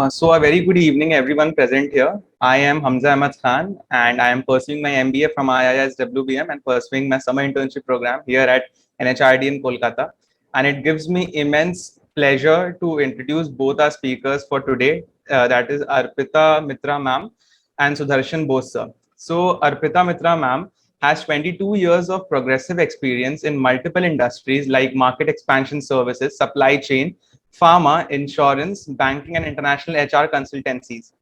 So a very good evening, everyone present here. I am Hamza Ahmad Khan, and I am pursuing my MBA from IIS WBM and pursuing my summer internship program here at NHRD in Kolkata. And it gives me immense pleasure to introduce both our speakers for today. That is Arpita Mitra ma'am and Sudarshan Bose sir. So Arpita Mitra ma'am has 22 years of progressive experience in multiple industries like market expansion services, supply chain, pharma, insurance, banking, and international HR consultancies.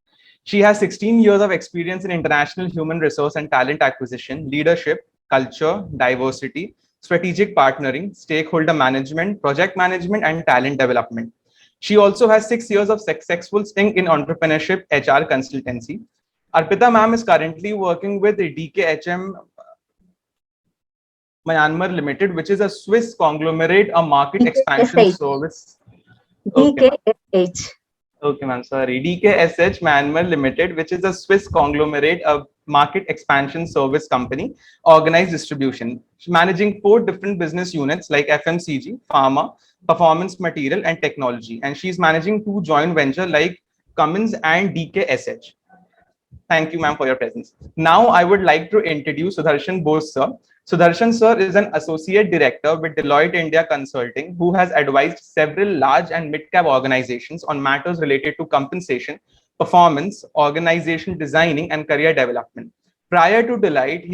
She has 16 years of experience in international human resource and talent acquisition, leadership, culture, diversity, strategic partnering, stakeholder management, project management, and talent development. She also has 6 years of successful stint in entrepreneurship HR consultancy. Arpita ma'am is currently working with DKHM Myanmar Limited, which is a Swiss conglomerate, a market expansion DKSH. service. Okay, ma'am. DKSH. Okay, ma'am. Sorry. DKSH Myanmar Limited, which is a Swiss conglomerate, a market expansion service company, organized distribution, managing 4 different business units like FMCG, pharma, performance material, and technology. And she's managing 2 joint ventures like Cummins and DKSH. Thank you, ma'am, for your presence. Now, I would like to introduce Sudarshan Bose, sir. Sudarshan, sir, is an associate director with Deloitte India Consulting, who has advised several large and mid-cap organizations on matters related to compensation, performance, organization designing, and career development. Prior to Deloitte,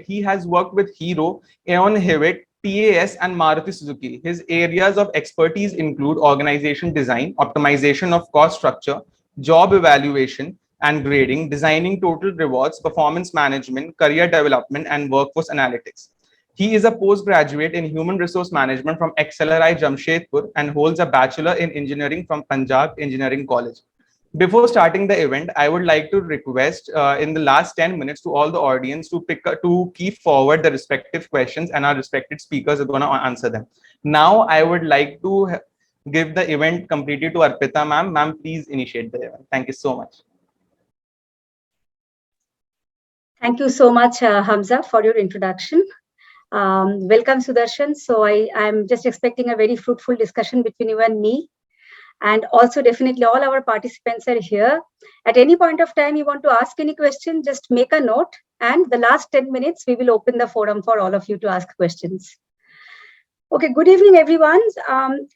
he has worked with Hero, Aeon Hewitt, TAS, and Maruti Suzuki. His areas of expertise include organization design, optimization of cost structure, job evaluation and grading, designing total rewards, performance management, career development, and workforce analytics. He is a postgraduate in human resource management from XLRI Jamshedpur and holds a bachelor in engineering from Punjab Engineering College. Before starting the event, I would like to request in the last 10 minutes to all the audience to keep forward the respective questions, and our respected speakers are going to answer them. Now, I would like to give the event completely to Arpita ma'am. Ma'am, please initiate the event. Thank you so much. Thank you so much, Hamza, for your introduction. Welcome, Sudarshan. So I'm just expecting a very fruitful discussion between you and me. And also, definitely, all our participants are here. At any point of time, you want to ask any question, just make a note. And the last 10 minutes, we will open the forum for all of you to ask questions. Okay, good evening, everyone.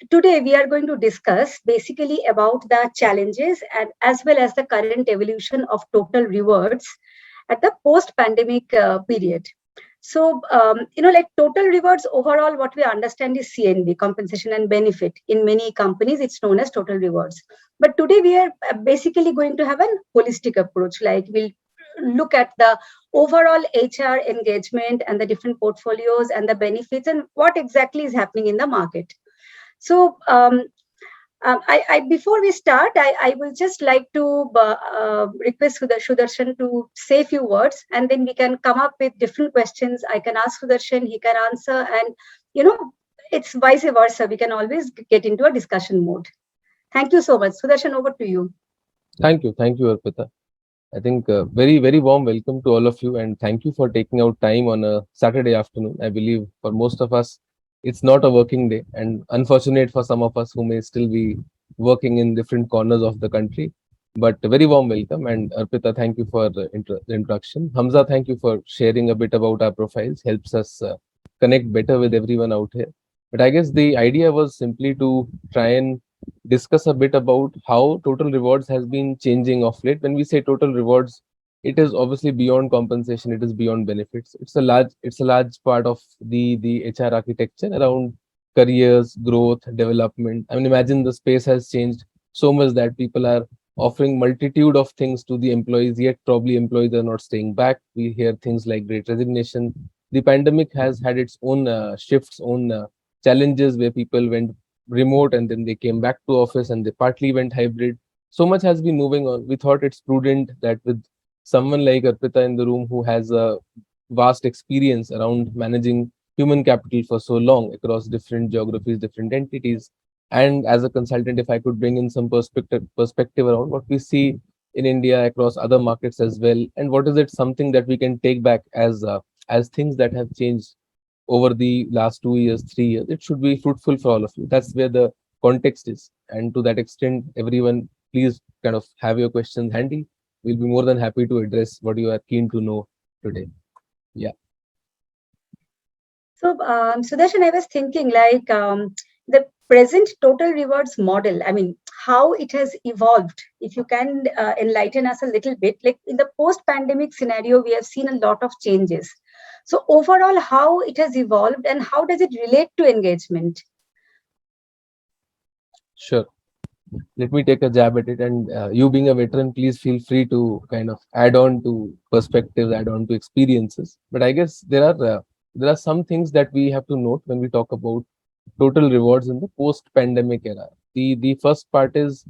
Today, we are going to discuss basically about the challenges and as well as the current evolution of total rewards at the post-pandemic period. So, like total rewards overall, what we understand is CNB, compensation and benefit. In many companies, it's known as total rewards. But today we are basically going to have a holistic approach. Like we'll look at the overall HR engagement and the different portfolios and the benefits and what exactly is happening in the market. So, before we start, I will just like to request Sudarshan to say a few words, and then we can come up with different questions. I can ask Sudarshan, he can answer, and it's vice versa. We can always get into a discussion mode. Thank you so much. Sudarshan, over to you. Thank you, Arpita. I think very, very warm welcome to all of you, and thank you for taking out time on a Saturday afternoon. I believe for most of us, it's not a working day, and unfortunate for some of us who may still be working in different corners of the country. But a very warm welcome, and Arpita, thank you for the introduction. Hamza, thank you for sharing a bit about our profiles. Helps us connect better with everyone out here. But I guess the idea was simply to try and discuss a bit about how total rewards has been changing of late. When we say total rewards, it is obviously beyond compensation, it is beyond benefits. It's a large part of the HR architecture around careers, growth, development. I mean, imagine the space has changed so much that people are offering multitude of things to the employees, yet probably employees are not staying back. We hear things like great resignation. The pandemic has had its own shifts, own challenges where people went remote and then they came back to office and they partly went hybrid. So much has been moving on. We thought it's prudent that with someone like Arpita in the room who has a vast experience around managing human capital for so long across different geographies, different entities, and as a consultant, if I could bring in some perspective around what we see in India across other markets as well, and what is it something that we can take back as things that have changed over the last 2 years, 3 years, it should be fruitful for all of you. That's where the context is. And to that extent, everyone, please kind of have your questions handy. We'll be more than happy to address what you are keen to know today. Yeah. So, Sudarshan, I was thinking like the present total rewards model, I mean, how it has evolved. If you can enlighten us a little bit, like in the post-pandemic scenario, we have seen a lot of changes. So overall, how it has evolved and how does it relate to engagement? Sure. Let me take a jab at it. And you being a veteran, please feel free to kind of add on to perspectives, add on to experiences. But I guess there are some things that we have to note when we talk about total rewards in the post-pandemic era. The first part is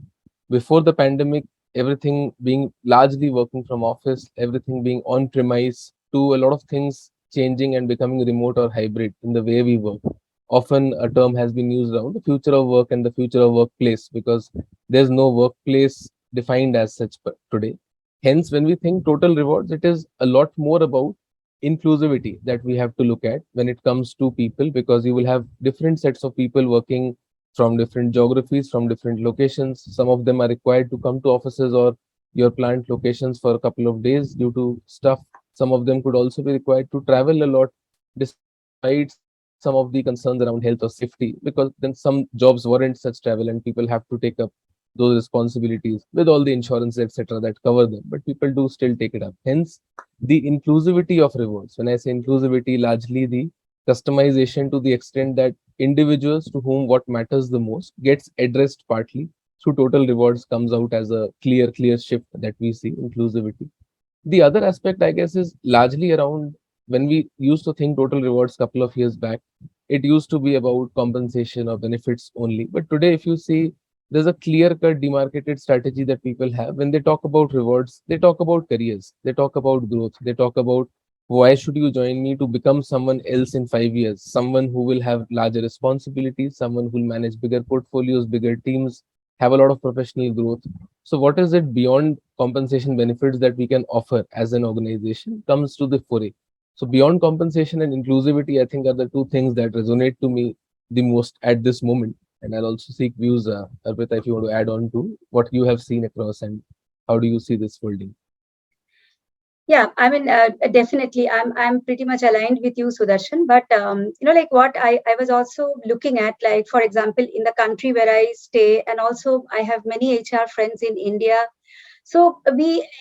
before the pandemic, everything being largely working from office, everything being on premise, to a lot of things changing and becoming remote or hybrid in the way we work. Often a term has been used around the future of work and the future of workplace because there's no workplace defined as such today. Hence, when we think total rewards, it is a lot more about inclusivity that we have to look at when it comes to people, because you will have different sets of people working from different geographies, from different locations. Some of them are required to come to offices or your plant locations for a couple of days due to stuff. Some of them could also be required to travel a lot, despite some of the concerns around health or safety, because then some jobs warrant such travel and people have to take up those responsibilities with all the insurance, etc., that cover them. But people do still take it up. Hence, the inclusivity of rewards. When I say inclusivity, largely the customization to the extent that individuals to whom what matters the most gets addressed partly through total rewards comes out as a clear shift that we see inclusivity. The other aspect, I guess, is largely around when we used to think total rewards couple of years back, it used to be about compensation or benefits only. But today, if you see, there's a clear cut demarcated strategy that people have. When they talk about rewards, they talk about careers, they talk about growth, they talk about why should you join me to become someone else in 5 years, someone who will have larger responsibilities, someone who will manage bigger portfolios, bigger teams, have a lot of professional growth. So, what is it beyond compensation benefits that we can offer as an organization comes to the foray. So, beyond compensation and inclusivity, I think are the two things that resonate to me the most at this moment. And I'll also seek views, Arpita, if you want to add on to what you have seen across and how do you see this folding. Yeah, I mean, definitely, I'm pretty much aligned with you, Sudarshan. But like what I was also looking at, like for example, in the country where I stay, and also I have many HR friends in India. So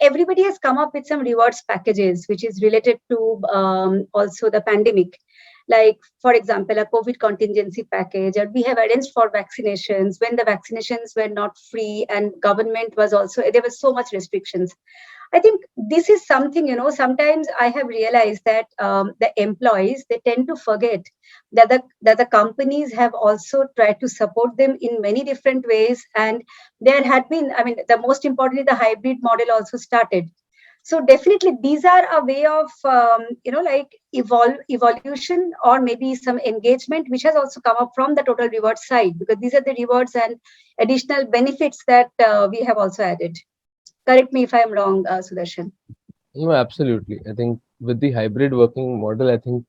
everybody has come up with some rewards packages, which is related to also the pandemic. Like for example, a COVID contingency package, or we have arranged for vaccinations when the vaccinations were not free, and government was also there was so much restrictions. I think this is something, sometimes I have realized that the employees, they tend to forget that the companies have also tried to support them in many different ways. And there had been, I mean, the most importantly, the hybrid model also started. So definitely these are a way of, like evolution or maybe some engagement, which has also come up from the total reward side, because these are the rewards and additional benefits that we have also added. Correct me if I'm wrong, Sudarshan. No, absolutely. I think with the hybrid working model, I think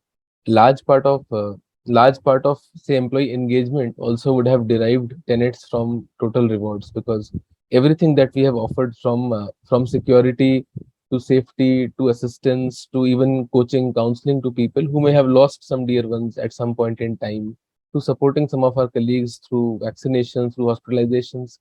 large part of uh, large part of say employee engagement also would have derived tenets from total rewards, because everything that we have offered from security to safety to assistance to even coaching, counseling to people who may have lost some dear ones at some point in time, to supporting some of our colleagues through vaccinations, through hospitalizations.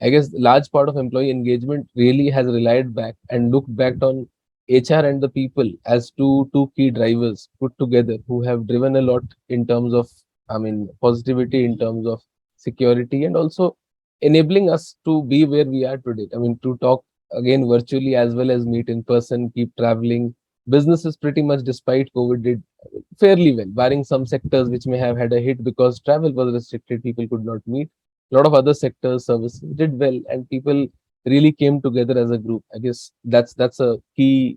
I guess large part of employee engagement really has relied back and looked back on HR and the people as two key drivers put together who have driven a lot in terms of, I mean, positivity, in terms of security, and also enabling us to be where we are today. I mean, to talk again virtually as well as meet in person, keep traveling. Businesses pretty much, despite COVID, did fairly well, barring some sectors which may have had a hit because travel was restricted, people could not meet. A lot of other sectors, services did well, and people really came together as a group. I guess that's a key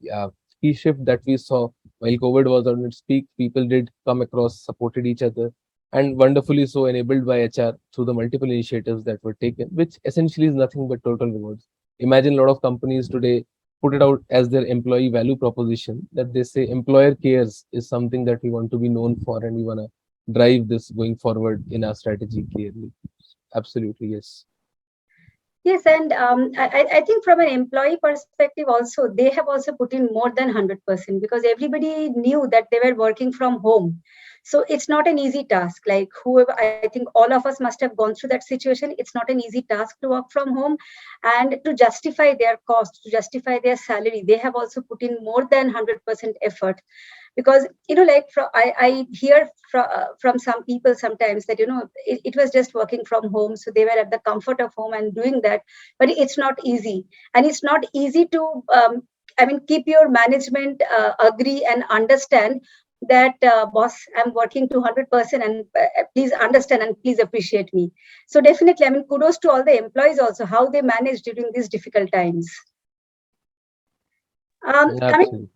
shift that we saw while COVID was on its peak. People did come across, supported each other, and wonderfully so enabled by HR through the multiple initiatives that were taken, which essentially is nothing but total rewards. Imagine a lot of companies today put it out as their employee value proposition that they say employer cares is something that we want to be known for, and we want to drive this going forward in our strategy clearly. Absolutely, yes. Yes, and I think from an employee perspective also, they have also put in more than 100% because everybody knew that they were working from home. So it's not an easy task. Like whoever, I think all of us must have gone through that situation. It's not an easy task to work from home, and to justify their cost, to justify their salary, they have also put in more than 100% effort. Because like I hear from some people sometimes that it was just working from home, so they were at the comfort of home and doing that. But it's not easy, and it's not easy to keep your management agree and understand that boss, I'm working to 100%, and please understand and please appreciate me. So definitely, kudos to all the employees also, how they manage during these difficult times. Coming Absolutely.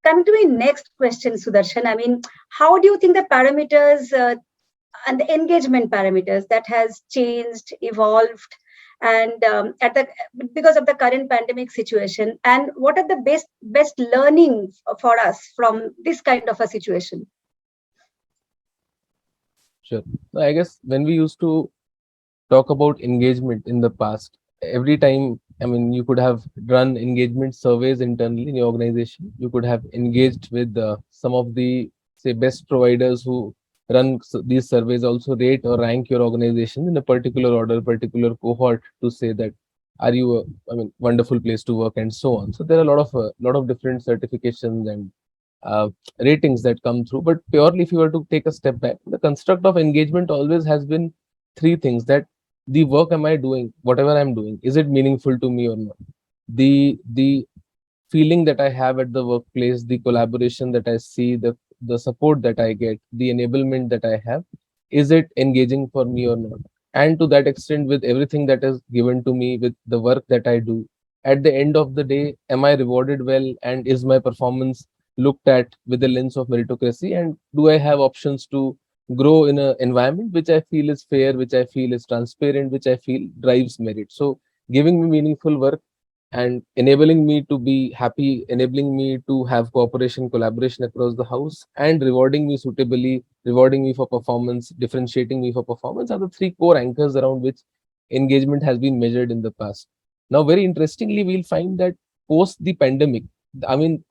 Coming to my next question, Sudarshan, how do you think the parameters and the engagement parameters that has changed, evolved, and at the because of the current pandemic situation, and what are the best learning for us from this kind of a situation? Sure. No, I guess when we used to talk about engagement in the past, every time, you could have run engagement surveys internally in your organization. You could have engaged with some of the, say, best providers who run these surveys, also rate or rank your organization in a particular order, particular cohort to say that are you a, wonderful place to work and so on. So there are a lot of different certifications and uh, ratings that come through. But purely, if you were to take a step back, the construct of engagement always has been three things: that the work am I doing, whatever I'm doing, is it meaningful to me or not? The feeling that I have at the workplace, the collaboration that I see, the support that I get, the enablement that I have, is it engaging for me or not? And to that extent, with everything that is given to me, with the work that I do, at the end of the day, am I rewarded well? And is my performance looked at with the lens of meritocracy? And do I have options to grow in an environment which I feel is fair, which I feel is transparent, which I feel drives merit? So giving me meaningful work and enabling me to be happy, enabling me to have cooperation, collaboration across the house, and rewarding me suitably, rewarding me for performance, differentiating me for performance are the three core anchors around which engagement has been measured in the past. Now, very interestingly, we'll find that post the pandemic,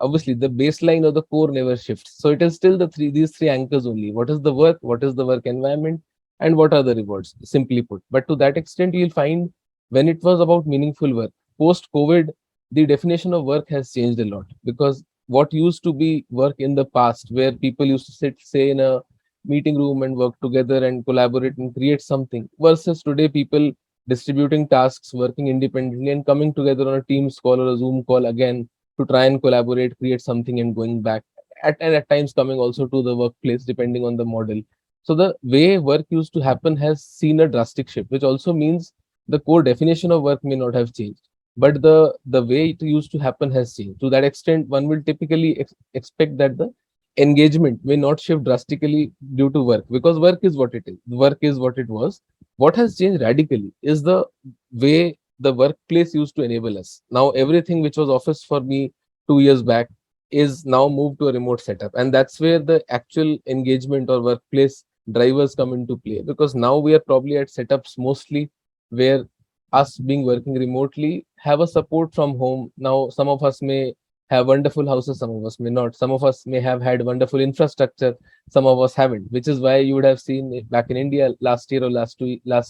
obviously the baseline or the core never shifts. So it is still these three anchors only. What is the work? What is the work environment? And what are the rewards? Simply put. But to that extent, you'll find when it was about meaningful work, post COVID, the definition of work has changed a lot, because what used to be work in the past, where people used to sit, say, in a meeting room and work together and collaborate and create something, versus today, people distributing tasks, working independently, and coming together on a Teams call or a Zoom call again to try and collaborate, create something, and going back. And at times coming also to the workplace, depending on the model. So the way work used to happen has seen a drastic shift, which also means the core definition of work may not have changed, but the way it used to happen has changed. To that extent, one will typically expect that the engagement may not shift drastically due to work, because work is what it is. Work is what it was. What has changed radically is the way the workplace used to enable us. Now, everything which was office for me 2 years back is now moved to a remote setup. And that's where the actual engagement or workplace drivers come into play, because now we are probably at setups mostly where us being working remotely have a support from home. Now, some of us may have wonderful houses, some of us may not. Some of us may have had wonderful infrastructure, some of us haven't, which is why you would have seen back in India last year or last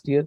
year,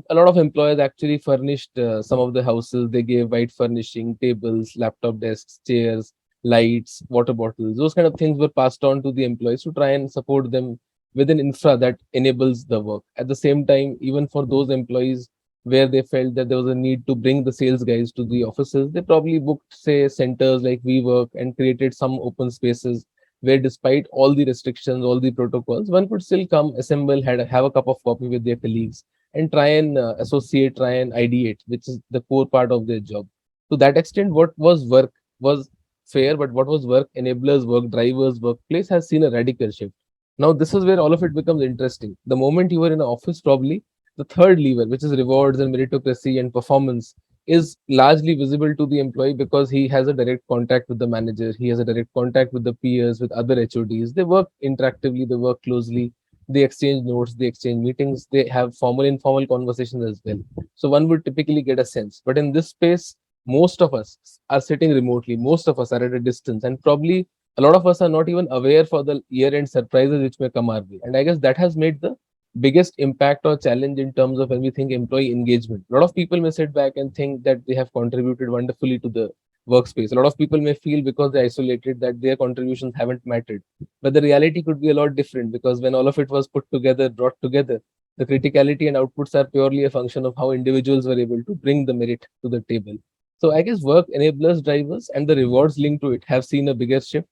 a lot of employers actually furnished some of the houses. They gave white furnishing, tables, laptop desks, chairs, lights, water bottles. Those kind of things were passed on to the employees to try and support them with an infra that enables the work. At the same time, even for those employees where they felt that there was a need to bring the sales guys to the offices, they probably booked, say, centers like WeWork and created some open spaces where, despite all the restrictions, all the protocols, one could still come, assemble, have a cup of coffee with their colleagues and try and associate, try and ideate, which is the core part of their job. To that extent, what was work was fair, but what was work enablers, work drivers, workplace has seen a radical shift. Now, this is where all of it becomes interesting. The moment you were in an office, probably the third lever, which is rewards and meritocracy and performance, is largely visible to the employee because he has a direct contact with the manager, he has a direct contact with the peers, with other HODs. They work interactively, they work closely, They exchange notes, they exchange meetings, they have formal, informal conversations as well. So one would typically get a sense. But in this space, most of us are sitting remotely, most of us are at a distance, and probably a lot of us are not even aware for the year-end surprises which may come our way. And I guess that has made the biggest impact or challenge in terms of when we think employee engagement. A lot of people may sit back and think that they have contributed wonderfully to the workspace. A lot of people may feel because they're isolated that their contributions haven't mattered. But the reality could be a lot different, because when all of it was put together, brought together, the criticality and outputs are purely a function of how individuals were able to bring the merit to the table. So I guess work enablers, drivers, and the rewards linked to it have seen a bigger shift.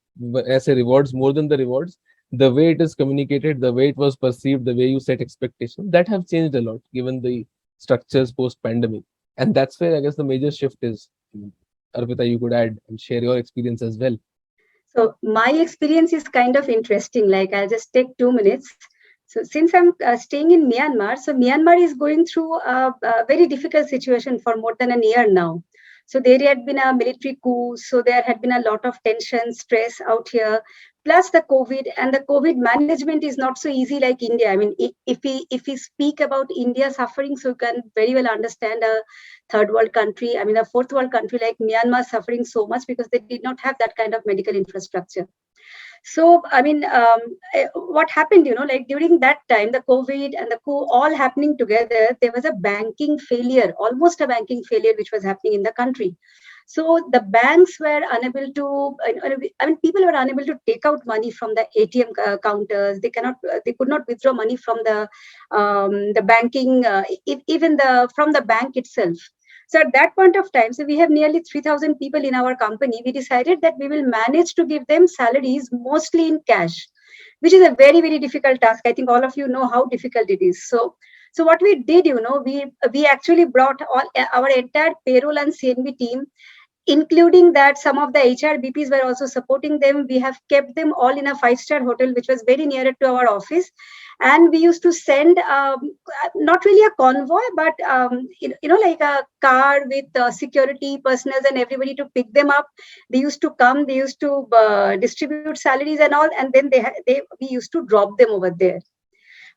As a rewards, more than the rewards, the way it is communicated, the way it was perceived, the way you set expectations, that have changed a lot given the structures post pandemic. And that's where I guess the major shift is. Arpita, you could add and share your experience as well. So my experience is kind of interesting. Like I'll just take 2 minutes. So since I'm staying in Myanmar, so Myanmar is going through a very difficult situation for more than a year now. So there had been a military coup. So there had been a lot of tension, stress out here. Plus the COVID, and the COVID management is not so easy like India. I mean, if we speak about India suffering, so you can very well understand a third world country, I mean a fourth world country like Myanmar suffering so much because they did not have that kind of medical infrastructure. So I mean, what happened, like during that time, the COVID and the coup all happening together, there was a banking failure, almost a banking failure, which was happening in the country. So the banks were unable to, I mean, people were unable to take out money from the ATM counters. They could not withdraw money from the banking, even from the bank itself. So at that point of time, so we have nearly 3,000 people in our company. We decided that we will manage to give them salaries mostly in cash, which is a very, very difficult task. I think all of you know how difficult it is. So what we did, we actually brought all our entire payroll and CNB team, including that some of the HRBPs were also supporting them. We have kept them all in a 5-star hotel, which was very near to our office. And we used to send not really a convoy, but like a car with security personnel and everybody to pick them up. They used to come, they used to distribute salaries and all, and then we used to drop them over there.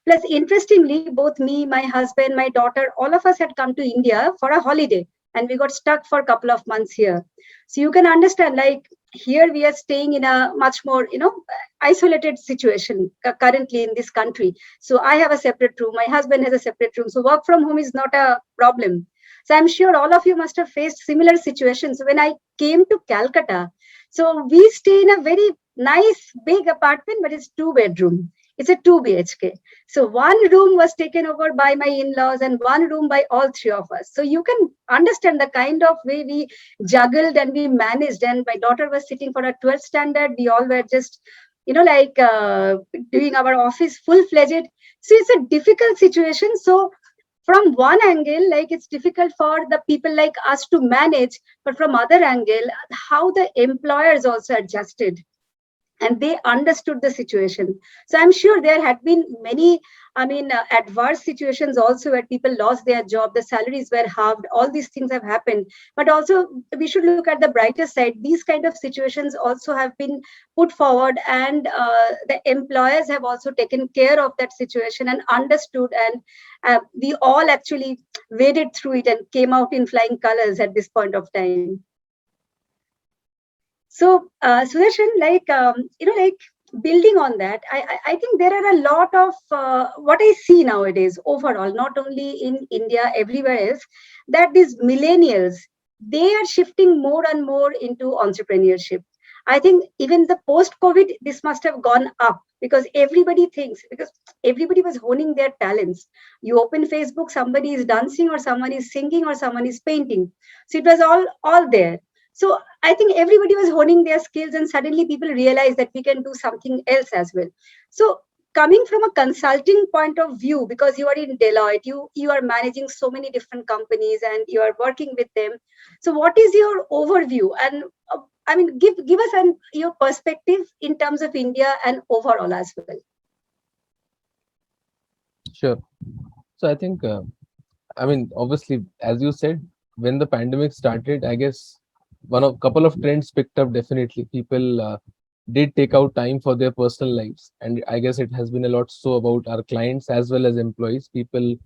Plus, interestingly, both me, my husband, my daughter, all of us had come to India for a holiday, and we got stuck for a couple of months here. So you can understand, like, here we are staying in a much more, isolated situation currently in this country. So I have a separate room, my husband has a separate room. So work from home is not a problem. So I'm sure all of you must have faced similar situations. When I came to Calcutta, so we stay in a very nice big apartment, but it's 2 bedroom. It's a 2 BHK. So one room was taken over by my in-laws and one room by all three of us. So you can understand the kind of way we juggled and we managed. And my daughter was sitting for a 12th standard. We all were just, doing our office full-fledged. So it's a difficult situation. So from one angle, like it's difficult for the people like us to manage, but from other angle, how the employers also adjusted and they understood the situation. So I'm sure there had been many, adverse situations also where people lost their job, the salaries were halved, all these things have happened. But also we should look at the brighter side. These kind of situations also have been put forward, and the employers have also taken care of that situation and understood, and we all actually waded through it and came out in flying colors at this point of time. So, Sudarshan, building on that, I think there are a lot of what I see nowadays overall, not only in India, everywhere else, that these millennials, they are shifting more and more into entrepreneurship. I think even the post-COVID, this must have gone up because everybody was honing their talents. You open Facebook, somebody is dancing or someone is singing or someone is painting. So it was all there. So I think everybody was honing their skills, and suddenly people realized that we can do something else as well. So coming from a consulting point of view, because you are in Deloitte, you are managing so many different companies and you are working with them. So what is your overview? And give us your perspective in terms of India and overall as well. Sure. So I think, obviously, as you said, when the pandemic started, I guess couple of trends picked up. Definitely, people did take out time for their personal lives. And I guess it has been a lot so about our clients as well as employees. People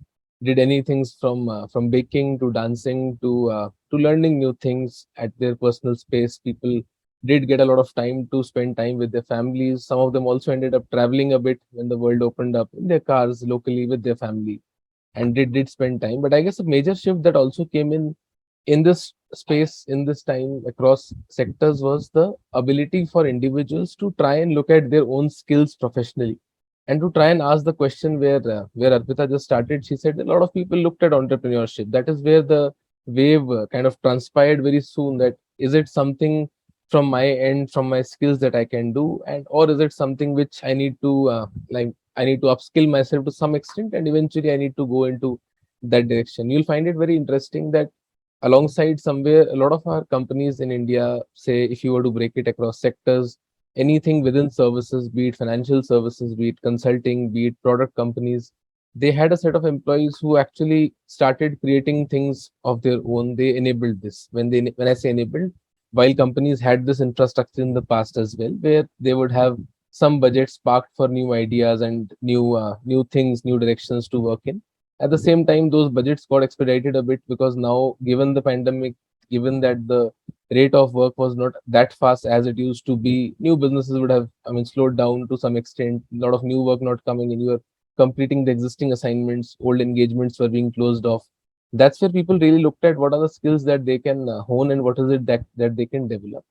did anything from baking to dancing to learning new things at their personal space. People did get a lot of time to spend time with their families. Some of them also ended up traveling a bit when the world opened up in their cars locally with their family, and did spend time. But I guess a major shift that also came in this space in this time across sectors was the ability for individuals to try and look at their own skills professionally, and to try and ask the question where Arpita just started. She said a lot of people looked at entrepreneurship. That is where the wave kind of transpired very soon. That is it something from my end, from my skills that I can do, and or is it something which I need to I need to upskill myself to some extent, and eventually I need to go into that direction. You'll find it very interesting that alongside somewhere a lot of our companies in India, say if you were to break it across sectors, anything within services, be it financial services, be it consulting, be it product companies, they had a set of employees who actually started creating things of their own. They enabled this. When I say enabled, while companies had this infrastructure in the past as well, where they would have some budget sparked for new ideas and new things, new directions to work in. At the same time, those budgets got expedited a bit because now, given the pandemic, given that the rate of work was not that fast as it used to be, new businesses would have, I mean, slowed down to some extent. A lot of new work not coming in. You were completing the existing assignments, old engagements were being closed off. That's where people really looked at what are the skills that they can hone, and what is it that they can develop.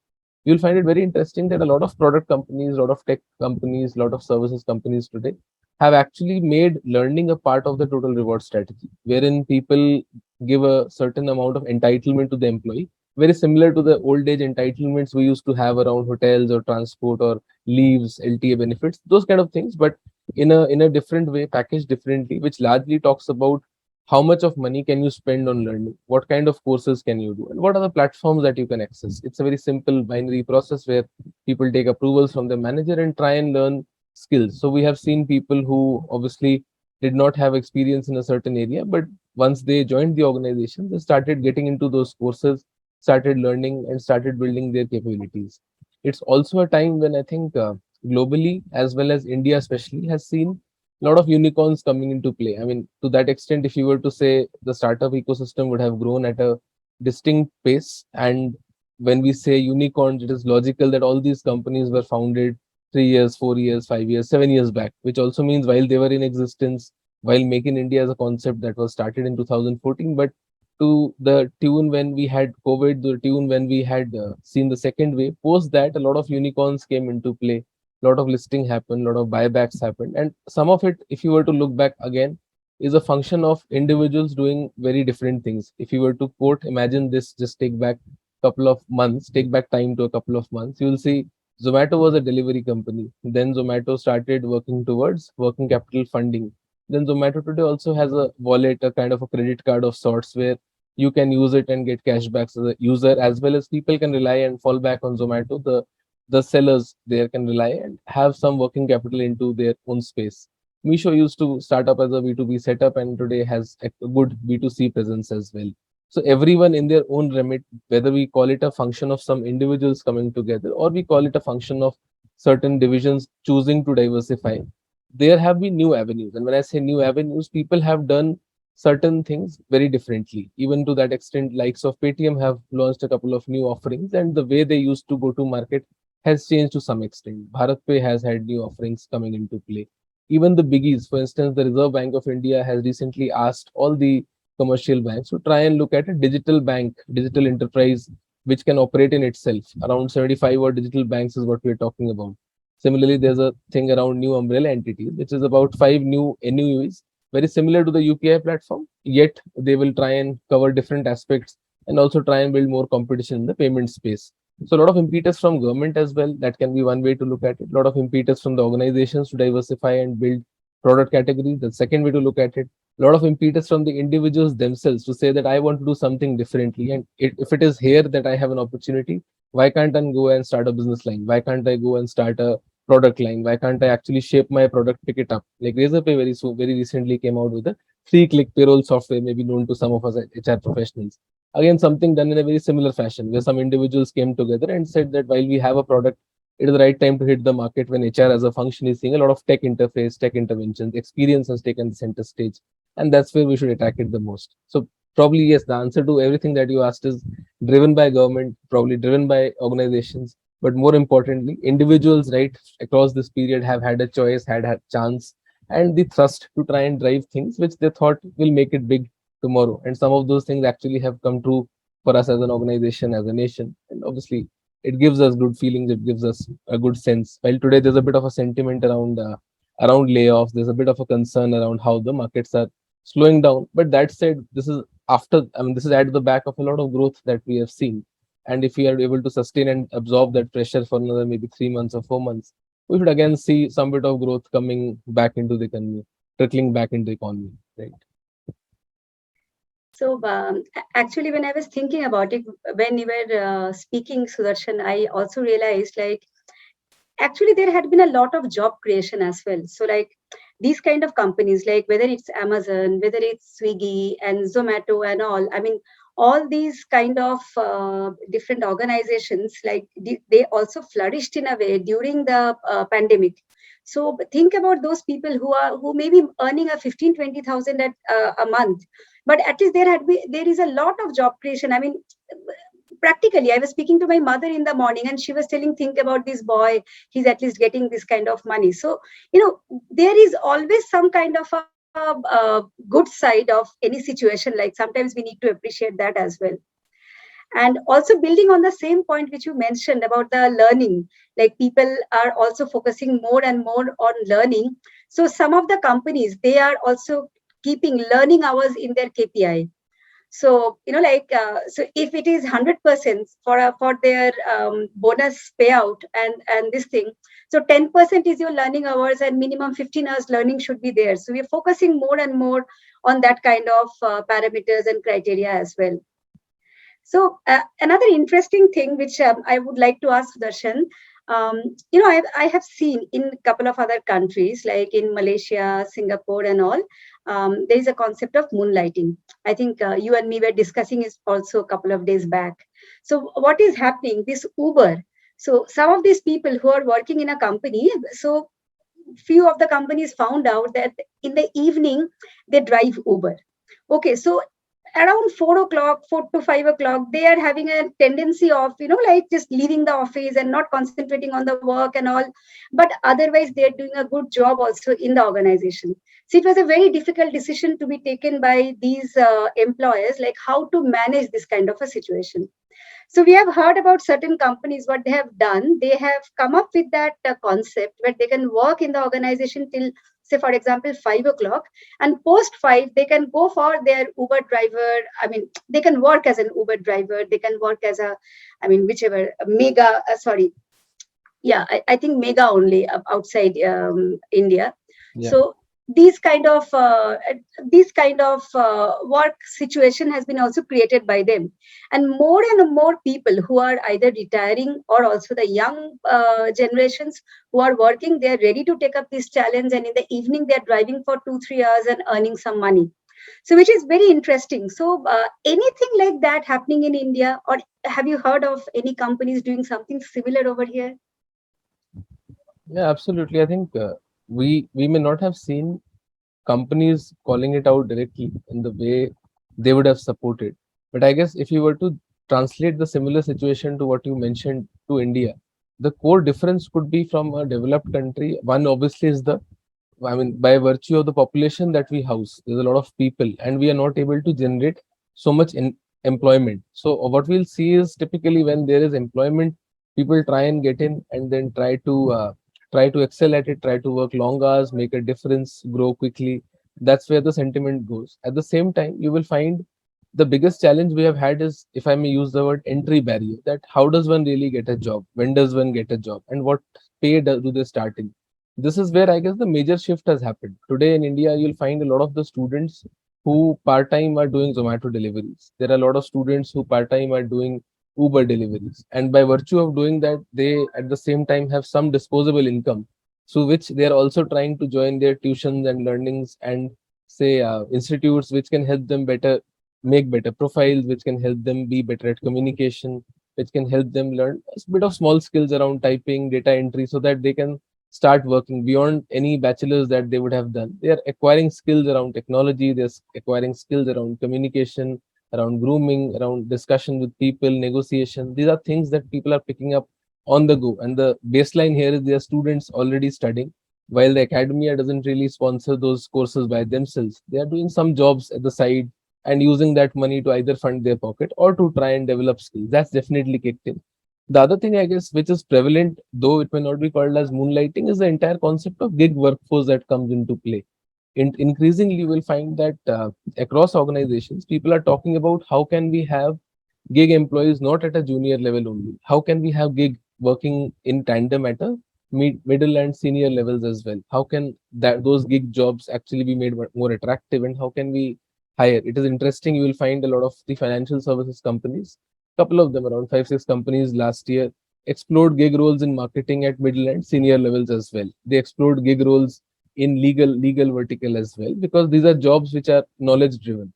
You'll find it very interesting that a lot of product companies, a lot of tech companies, a lot of services companies today have actually made learning a part of the total reward strategy, wherein people give a certain amount of entitlement to the employee, very similar to the old age entitlements we used to have around hotels or transport or leaves, LTA benefits, those kind of things, but in a different way, packaged differently, which largely talks about how much of money can you spend on learning, what kind of courses can you do, and what are the platforms that you can access. It's a very simple binary process where people take approvals from the manager and try and learn skills. So we have seen people who obviously did not have experience in a certain area, but once they joined the organization, they started getting into those courses, started learning, and started building their capabilities. It's also a time when I think globally, as well as India especially, has seen a lot of unicorns coming into play. I mean, to that extent, if you were to say the startup ecosystem would have grown at a distinct pace, and when we say unicorns, it is logical that all these companies were founded 3 years, 4 years, 5 years, 7 years back, which also means while they were in existence, while Make in India as a concept that was started in 2014, but to the tune when we had COVID, the tune when we had seen the second wave, post that, a lot of unicorns came into play, a lot of listing happened, a lot of buybacks happened. And some of it, if you were to look back again, is a function of individuals doing very different things. If you were to quote, imagine this, just take back couple of months, take back time to a couple of months, you will see Zomato was a delivery company. Then Zomato started working towards working capital funding. Then Zomato today also has a wallet, a kind of a credit card of sorts, where you can use it and get cashbacks as a user, as well as people can rely and fall back on Zomato. The sellers there can rely and have some working capital into their own space. Misho used to start up as a B2B setup and today has a good B2C presence as well. So everyone in their own remit, whether we call it a function of some individuals coming together or we call it a function of certain divisions choosing to diversify, there have been new avenues. And when I say new avenues, people have done certain things very differently. Even to that extent, likes of Paytm have launched a couple of new offerings, and the way they used to go to market has changed to some extent. BharatPe has had new offerings coming into play. Even the biggies, for instance, the Reserve Bank of India has recently asked all the commercial banks to try and look at a digital bank, digital enterprise, which can operate in itself. Around 75 or digital banks is what we're talking about. Similarly, there's a thing around new umbrella entities, which is about 5 new NUEs, very similar to the UPI platform, yet they will try and cover different aspects and also try and build more competition in the payment space. So a lot of impetus from government as well. That can be one way to look at it. A lot of impetus from the organizations to diversify and build product categories. The second way to look at it. A lot of impetus from the individuals themselves to say that I want to do something differently. And if it is here that I have an opportunity, why can't I go and start a business line? Why can't I go and start a product line? Why can't I actually shape my product, pick it up? Like Razorpay very recently came out with a 3-click payroll software, maybe known to some of us as HR professionals. Again, something done in a very similar fashion, where some individuals came together and said that while we have a product it is the right time to hit the market when HR as a function is seeing a lot of tech interface, tech interventions, experience has taken the center stage, and that's where we should attack it the most. So probably yes, the answer to everything that you asked is driven by government, probably driven by organizations, but more importantly, individuals right across this period have had a choice, had chance, and the thrust to try and drive things which they thought will make it big tomorrow. And some of those things actually have come true for us as an organization, as a nation. And obviously, it gives us good feelings. It gives us a good sense. While today there's a bit of a sentiment around layoffs, there's a bit of a concern around how the markets are slowing down. But that said, this is after. I mean, this is at the back of a lot of growth that we have seen. And if we are able to sustain and absorb that pressure for another maybe 3 months or 4 months, we should again see some bit of growth coming back into the economy, trickling back into the economy, right? So actually, when I was thinking about it, when you were speaking, Sudarshan, I also realized like actually there had been a lot of job creation as well. So like these kind of companies, like whether it's Amazon, whether it's Swiggy and Zomato and all, I mean, all these kind of different organizations, like they also flourished in a way during the pandemic. So think about those people who may be earning a 15-20,000 at a month, but at least there is a lot of job creation. I mean, practically, I was speaking to my mother in the morning and she was telling, think about this boy, he's at least getting this kind of money. So there is always some kind of a good side of any situation. Like sometimes we need to appreciate that as well. And also building on the same point which you mentioned about the learning, like people are also focusing more and more on learning. So some of the companies, they are also keeping learning hours in their KPI. So so if it is 100% for their bonus payout and this thing, so 10% is your learning hours and minimum 15 hours learning should be there. So we're focusing more and more on that kind of parameters and criteria as well. So another interesting thing which I would like to ask Sudarshan, I have seen in a couple of other countries like in Malaysia, Singapore and all, there is a concept of moonlighting. I think you and me were discussing it also a couple of days back. So what is happening, this Uber, so some of these people who are working in a company, so few of the companies found out that in the evening they drive Uber. Okay, so around 4 o'clock, 4 to 5 o'clock, they are having a tendency of, like just leaving the office and not concentrating on the work and all. But otherwise, they're doing a good job also in the organization. So it was a very difficult decision to be taken by these employers, like how to manage this kind of a situation. So we have heard about certain companies, what they have done, they have come up with that concept where they can work in the organization till, say, for example, 5 o'clock, and post 5, they can go for their Uber driver. I mean, they can work as an Uber driver, they can work as whichever, mega, I think mega only outside India. Yeah. So these kind of work situation has been also created by them, and more people who are either retiring or also the young generations who are working, they are ready to take up this challenge, and in the evening they are driving for 2-3 hours and earning some money. So which is very interesting. So anything like that happening in India, or have you heard of any companies doing something similar over here? Yeah, absolutely. I think we may not have seen companies calling it out directly in the way they would have supported. But I guess if you were to translate the similar situation to what you mentioned to India, the core difference could be from a developed country. One obviously is by virtue of the population that we house, there's a lot of people, and we are not able to generate so much employment. So what we'll see is typically when there is employment, people try and get in and then try to excel at it, try to work long hours, make a difference, grow quickly. That's where the sentiment goes. At the same time, you will find the biggest challenge we have had is, if I may use the word, entry barrier. That how does one really get a job? When does one get a job? And what pay do they start in? This is where I guess the major shift has happened. Today in India, you'll find a lot of the students who part-time are doing Zomato deliveries. There are a lot of students who part-time are doing Uber deliveries. And by virtue of doing that, they at the same time have some disposable income, through which they are also trying to join their tuitions and learnings and say institutes which can help them make better profiles, which can help them be better at communication, which can help them learn a bit of small skills around typing, data entry, so that they can start working beyond any bachelor's that they would have done. They are acquiring skills around technology, they're acquiring skills around communication, around grooming, around discussion with people, negotiation. These are things that people are picking up on the go. And the baseline here is their students already studying. While the academia doesn't really sponsor those courses by themselves, they are doing some jobs at the side and using that money to either fund their pocket or to try and develop skills. That's definitely kicked in. The other thing, I guess, which is prevalent, though it may not be called as moonlighting, is the entire concept of gig workforce that comes into play. Increasingly, you will find that across organizations, people are talking about how can we have gig employees not at a junior level only. How can we have gig working in tandem at a middle and senior levels as well? How can that those gig jobs actually be made more attractive, and how can we hire? It is interesting. You will find a lot of the financial services companies, couple of them, around 5 6 companies last year, explored gig roles in marketing at middle and senior levels as well. They explored gig roles in legal vertical as well, because these are jobs which are knowledge driven.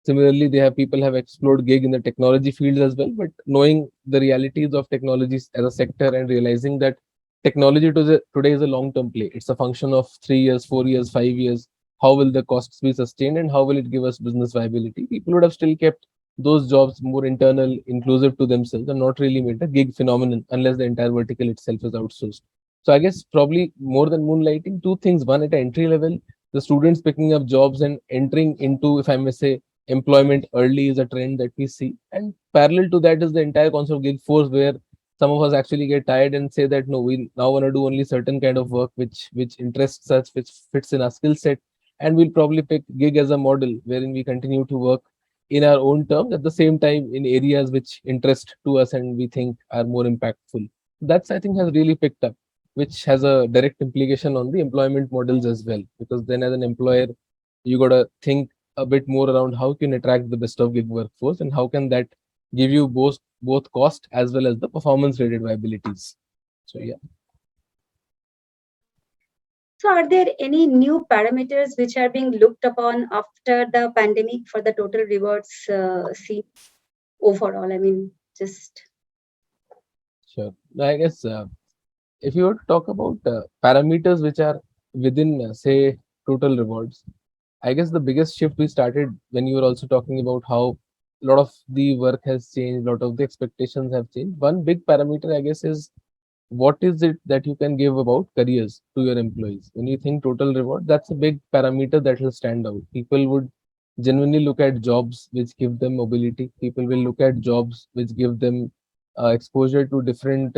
Similarly, they have people have explored gig in the technology fields as well, but knowing the realities of technologies as a sector and realizing that technology today is a long term play. It's a function of 3 years, 4 years, 5 years. How will the costs be sustained and how will it give us business viability? People would have still kept those jobs more internal, inclusive to themselves, and not really made a gig phenomenon unless the entire vertical itself is outsourced. So I guess probably more than moonlighting, two things. One, at entry level, the students picking up jobs and entering into, if I may say, employment early is a trend that we see. And parallel to that is the entire concept of gig force, where some of us actually get tired and say that no, we now want to do only certain kind of work which interests us, which fits in our skill set, and we'll probably pick gig as a model wherein we continue to work in our own terms at the same time in areas which interest to us and we think are more impactful. That's, I think, has really picked up, which has a direct implication on the employment models as well, because then as an employer you got to think a bit more around how can attract the best of gig workforce and how can that give you both cost as well as the performance rated viabilities. So yeah. So, are there any new parameters which are being looked upon after the pandemic for the total rewards scene overall? I mean, just. Sure. I guess if you were to talk about parameters which are within, say, total rewards, I guess the biggest shift we started when you were also talking about how a lot of the work has changed, a lot of the expectations have changed. One big parameter, I guess, is what is it that you can give about careers to your employees. When you think total reward, that's a big parameter that will stand out. People would genuinely look at jobs which give them mobility. People will look at jobs which give them exposure to different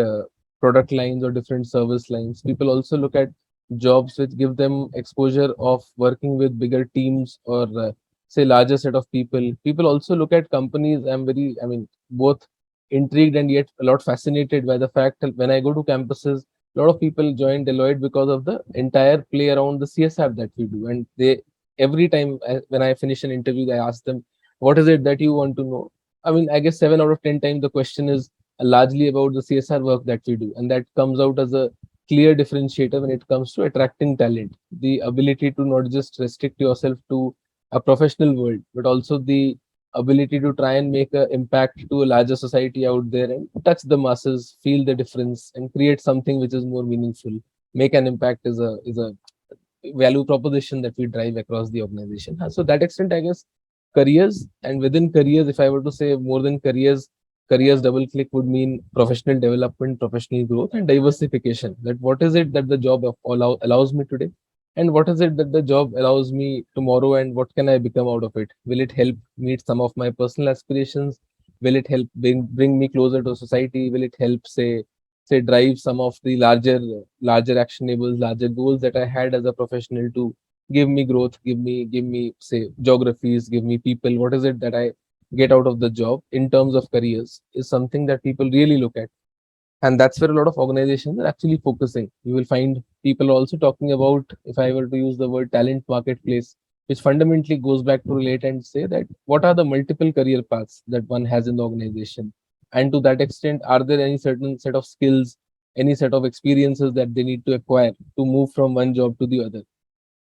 product lines or different service lines. People also look at jobs which give them exposure of working with bigger teams or say larger set of people. People also look at companies. I mean, both intrigued and yet a lot fascinated by the fact that when I go to campuses, a lot of people join Deloitte because of the entire play around the CSR that we do. And they every time when I finish an interview, I ask them, "What is it that you want to know?" I mean, I guess 7 out of 10 times the question is largely about the CSR work that we do, and that comes out as a clear differentiator when it comes to attracting talent. The ability to not just restrict yourself to a professional world, but also the ability to try and make an impact to a larger society out there and touch the masses, feel the difference, and create something which is more meaningful. Make an impact is a value proposition that we drive across the organization. So that extent, I guess, careers and within careers, if I were to say more than careers, careers double click would mean professional development, professional growth, and diversification. That what is it that the job allows me today, and what is it that the job allows me tomorrow, and what can I become out of it? Will it help meet some of my personal aspirations? Will it help bring me closer to society? Will it help say drive some of the larger actionables, larger goals that I had as a professional to give me growth, give me say geographies, give me people. What is it that I get out of the job in terms of careers is something that people really look at. And that's where a lot of organizations are actually focusing. You will find people also talking about, if I were to use the word talent marketplace, which fundamentally goes back to relate and say that what are the multiple career paths that one has in the organization? And to that extent, are there any certain set of skills, any set of experiences that they need to acquire to move from one job to the other?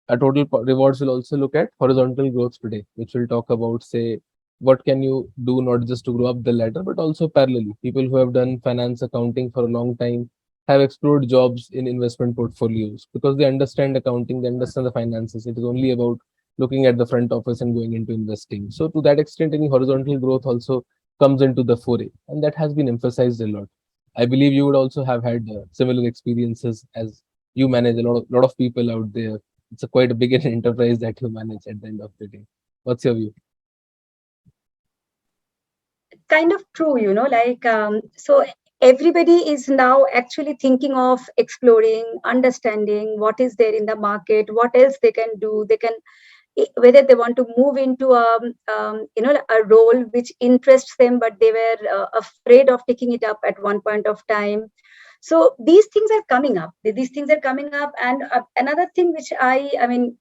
A total rewards will also look at horizontal growth today, which will talk about, say, what can you do not just to grow up the ladder, but also parallelly. People who have done finance accounting for a long time have explored jobs in investment portfolios because they understand accounting, they understand the finances. It is only about looking at the front office and going into investing. So to that extent, any horizontal growth also comes into the foray, and that has been emphasized a lot. I believe you would also have had similar experiences as you manage a lot of people out there. It's a quite a big enterprise that you manage at the end of the day. What's your view? Kind of true, so everybody is now actually thinking of exploring, understanding what is there in the market, what else they can do. They can, whether they want to move into a role which interests them, but they were afraid of taking it up at one point of time. So these things are coming up. These things are coming up, and another thing which I mean,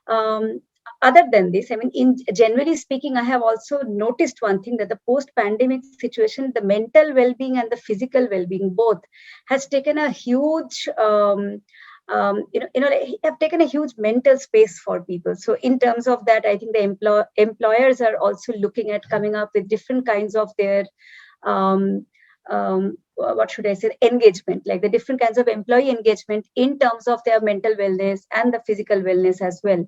um, other than this, I mean, in generally speaking, I have also noticed one thing, that the post-pandemic situation, the mental well-being and the physical well-being both has taken a huge like, have taken a huge mental space for people. So in terms of that, I think the employers are also looking at coming up with different kinds of their um, what should I say, engagement, like the different kinds of employee engagement in terms of their mental wellness and the physical wellness as well.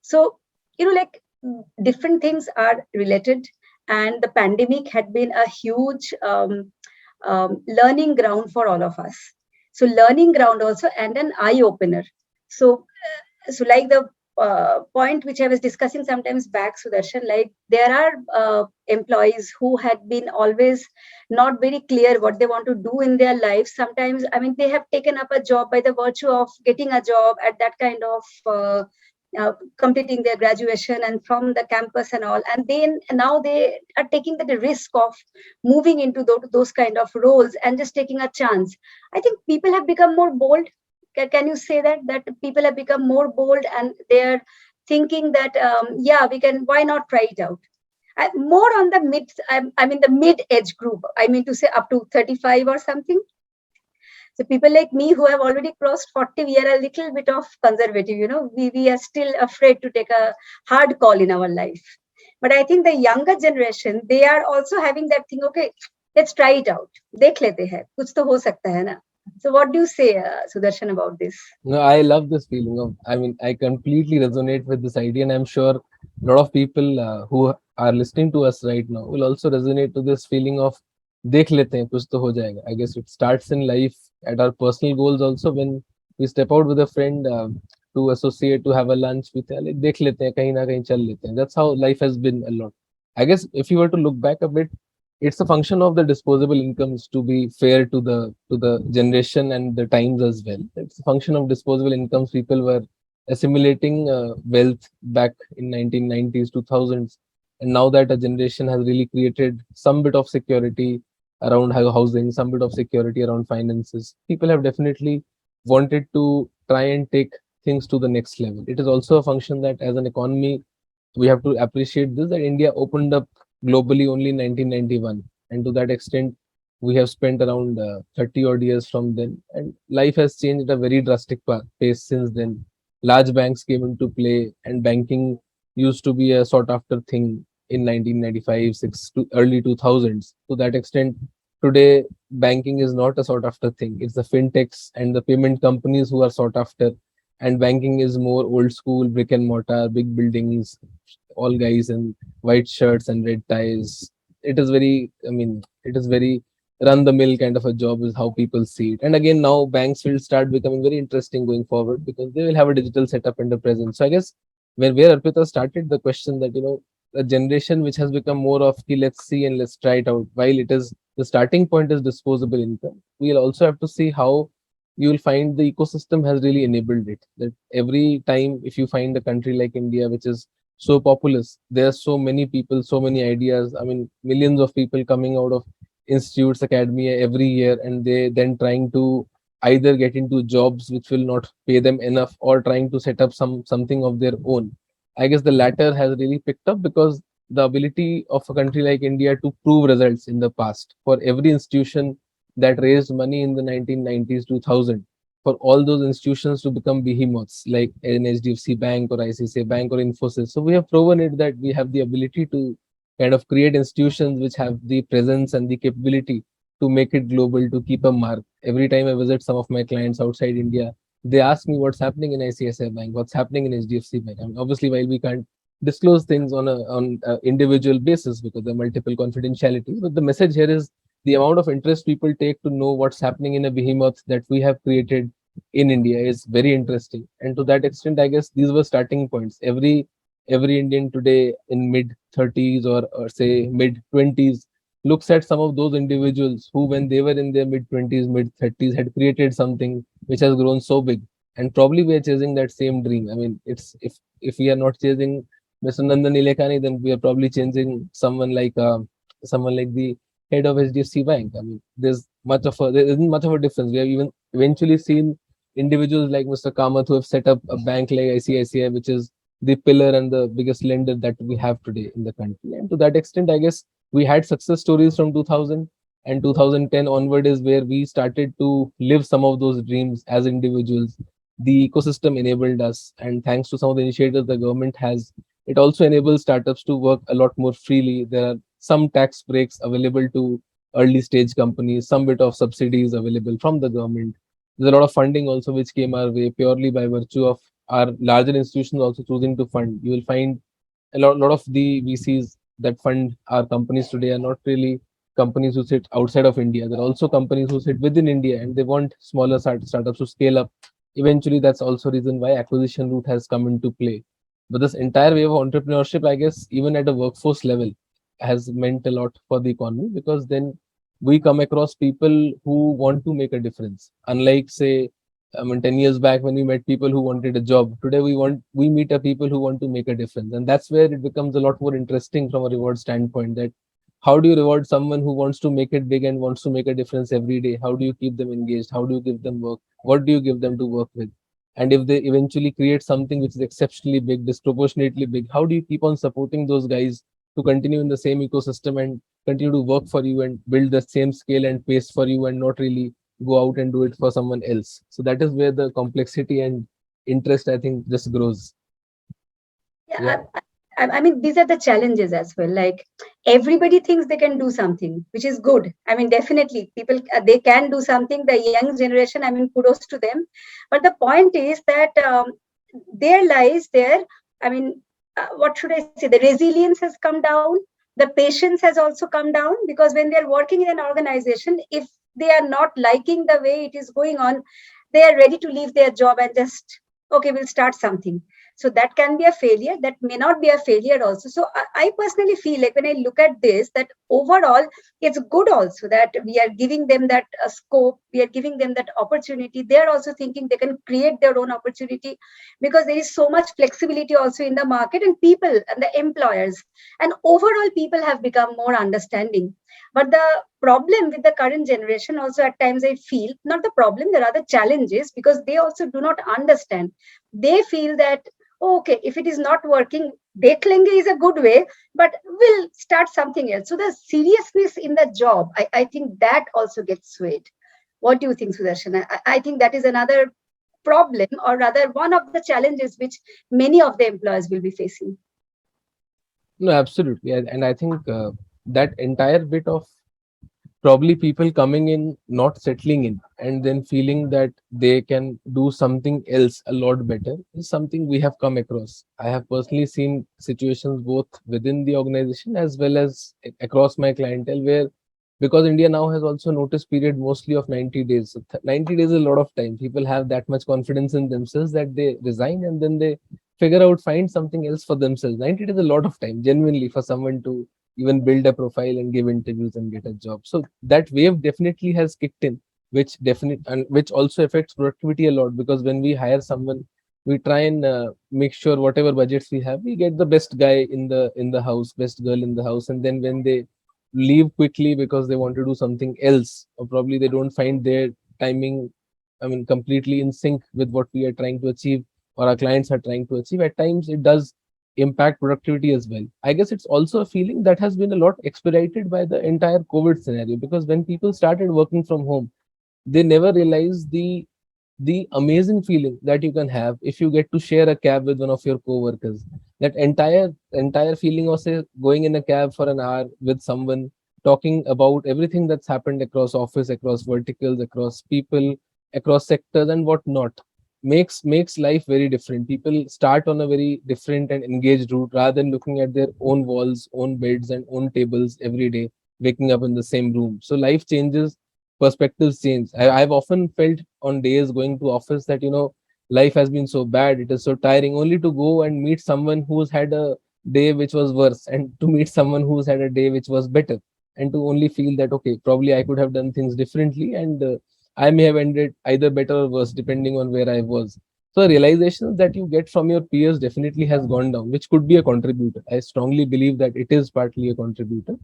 So, like, different things are related, and the pandemic had been a huge learning ground for all of us. So, learning ground also, and an eye opener. So, like the point which I was discussing sometimes back, Sudarshan, like there are employees who had been always not very clear what they want to do in their life. Sometimes, I mean, they have taken up a job by the virtue of getting a job at that kind of completing their graduation and from the campus and all, and then now they are taking the risk of moving into those kind of roles and just taking a chance. I think people have become more bold. Can you say that people have become more bold, and they're thinking that yeah, we can, why not try it out? More on the mid, I mean the mid age group, I mean to say up to 35 or something. So people like me who have already crossed 40, we are a little bit of conservative, we are still afraid to take a hard call in our life. But I think the younger generation, they are also having that thing, okay, let's try it out. Dekh lete hai, kuch to ho sakta hai na. So what do you say, Sudarshan, about this? No, I love this feeling of, I mean, I completely resonate with this idea, and I'm sure a lot of people who are listening to us right now will also resonate to this feeling of dekh lete hain, kuch to ho jayega. I guess it starts in life at our personal goals also when we step out with a friend to associate, to have a lunch with, like, dekh lete hain, kahin na kahin chal lete hain. That's how life has been a lot. I guess if you were to look back a bit, it's a function of the disposable incomes, to be fair to the generation and the times as well. It's a function of disposable incomes. People were assimilating wealth back in 1990s, 2000s, and now that a generation has really created some bit of security around housing, some bit of security around finances, people have definitely wanted to try and take things to the next level. It is also a function that as an economy, we have to appreciate this, that India opened up globally only in 1991, and to that extent, we have spent around 30 odd years from then, and life has changed at a very drastic pace since then. Large banks came into play, and banking used to be a sought after thing in 1995, 6 to early 2000s. To that extent, today banking is not a sought after thing. It's the fintechs and the payment companies who are sought after, and banking is more old school, brick and mortar, big buildings, all guys in white shirts and red ties. It is very, I mean, it is very run the mill kind of a job is how people see it. And again, now banks will start becoming very interesting going forward because they will have a digital setup and a presence. So I guess where Arpita started the question that, a generation which has become more of, "Ki, let's see and let's try it out," while it is the starting point is disposable income, we'll also have to see how you will find the ecosystem has really enabled it. That every time, if you find a country like India, which is so populous, there are so many people, so many ideas. I mean, millions of people coming out of institutes, academia every year, and they then trying to either get into jobs which will not pay them enough or trying to set up something of their own. I guess the latter has really picked up because the ability of a country like India to prove results in the past, for every institution that raised money in the 1990s, 2000, for all those institutions to become behemoths like an HDFC Bank or ICICI Bank or Infosys. So we have proven it that we have the ability to kind of create institutions which have the presence and the capability to make it global, to keep a mark. Every time I visit some of my clients outside India, they ask me what's happening in ICICI Bank, what's happening in HDFC Bank. I mean, obviously, while we can't disclose things on a individual basis because there are multiple confidentialities, but the message here is the amount of interest people take to know what's happening in a behemoth that we have created in India is very interesting. And to that extent, I guess these were starting points. Every Indian today in mid 30s or say mid 20s looks at some of those individuals who, when they were in their mid 20s, mid 30s, had created something which has grown so big. And probably we are chasing that same dream. I mean, it's if we are not chasing Mr. Nandan Nilekani, then we are probably chasing someone like the head of HDFC Bank. I mean, there isn't much of a difference. We have even eventually seen individuals like Mr. Kamath who have set up a bank like ICICI, which is the pillar and the biggest lender that we have today in the country. And to that extent, I guess we had success stories from 2000 and 2010 onward is where we started to live some of those dreams as individuals. The ecosystem enabled us, and thanks to some of the initiatives the government has, it also enables startups to work a lot more freely. There are some tax breaks available to early stage companies, some bit of subsidies available from the government. There's a lot of funding also which came our way purely by virtue of our larger institutions also choosing to fund. You will find lot of the VCs that fund our companies today are not really companies who sit outside of India. They're also companies who sit within India and they want smaller startups to scale up. Eventually, that's also reason why acquisition route has come into play. But this entire wave of entrepreneurship, I guess, even at a workforce level, has meant a lot for the economy because then we come across people who want to make a difference. Unlike, say, I mean, 10 years back when we met people who wanted a job, today we meet a people who want to make a difference. And that's where it becomes a lot more interesting from a reward standpoint that how do you reward someone who wants to make it big and wants to make a difference every day? How do you keep them engaged? How do you give them work? What do you give them to work with? And if they eventually create something which is exceptionally big, disproportionately big, how do you keep on supporting those guys to continue in the same ecosystem and continue to work for you and build the same scale and pace for you and not really go out and do it for someone else? So that is where the complexity and interest, I think, just grows. Yeah. Yeah, I mean, these are the challenges as well. Like everybody thinks they can do something, which is good. I mean, definitely people they can do something. The young generation, I mean, kudos to them. But the point is that there lies there. I mean, what should I say? The resilience has come down. The patience has also come down because when they are working in an organization, if they are not liking the way it is going on, they are ready to leave their job and just okay, we'll start something. So that can be a failure. That may not be a failure also. So I personally feel like when I look at this, that overall it's good also that we are giving them that scope, we are giving them that opportunity. They are also thinking they can create their own opportunity because there is so much flexibility also in the market, and people and the employers and overall people have become more understanding. But the problem with the current generation also at times I feel, not the problem, there are the challenges because they also do not understand. They feel that okay, if it is not working, deklenge is a good way, but we'll start something else. So the seriousness in the job, I think that also gets swayed. What do you think, Sudarshan? I think that is another problem, or rather one of the challenges which many of the employers will be facing. No, absolutely. And I think that entire bit of probably people coming in, not settling in, and then feeling that they can do something else a lot better is something we have come across. I have personally seen situations both within the organization as well as across my clientele where because India now has also notice period mostly of 90 days. So 90 days is a lot of time. People have that much confidence in themselves that they resign and then they figure out, find something else for themselves. 90 days is a lot of time, genuinely, for someone to even build a profile and give interviews and get a job. So that wave definitely has kicked in, which definitely and which also affects productivity a lot because when we hire someone, we try and make sure whatever budgets we have, we get the best guy in the house, best girl in the house, and then when they leave quickly because they want to do something else, or probably they don't find their timing, I mean, completely in sync with what we are trying to achieve or our clients are trying to achieve. At times, it does impact productivity as well. I guess it's also a feeling that has been a lot expedited by the entire COVID scenario because when people started working from home, they never realized the the amazing feeling that you can have if you get to share a cab with one of your coworkers. That entire feeling of, say, going in a cab for an hour with someone, talking about everything that's happened across office, across verticals, across people, across sectors and whatnot, makes life very different. People start on a very different and engaged route rather than looking at their own walls, own beds, and own tables every day, waking up in the same room. So life changes, perspectives change. I've often felt on days going to office that, life has been so bad, it is so tiring, only to go and meet someone who's had a day which was worse, and to meet someone who's had a day which was better, and to only feel that, okay, probably I could have done things differently, and I may have ended either better or worse depending on where I was. So realizations that you get from your peers definitely has gone down, which could be a contributor. I strongly believe that it is partly a contributor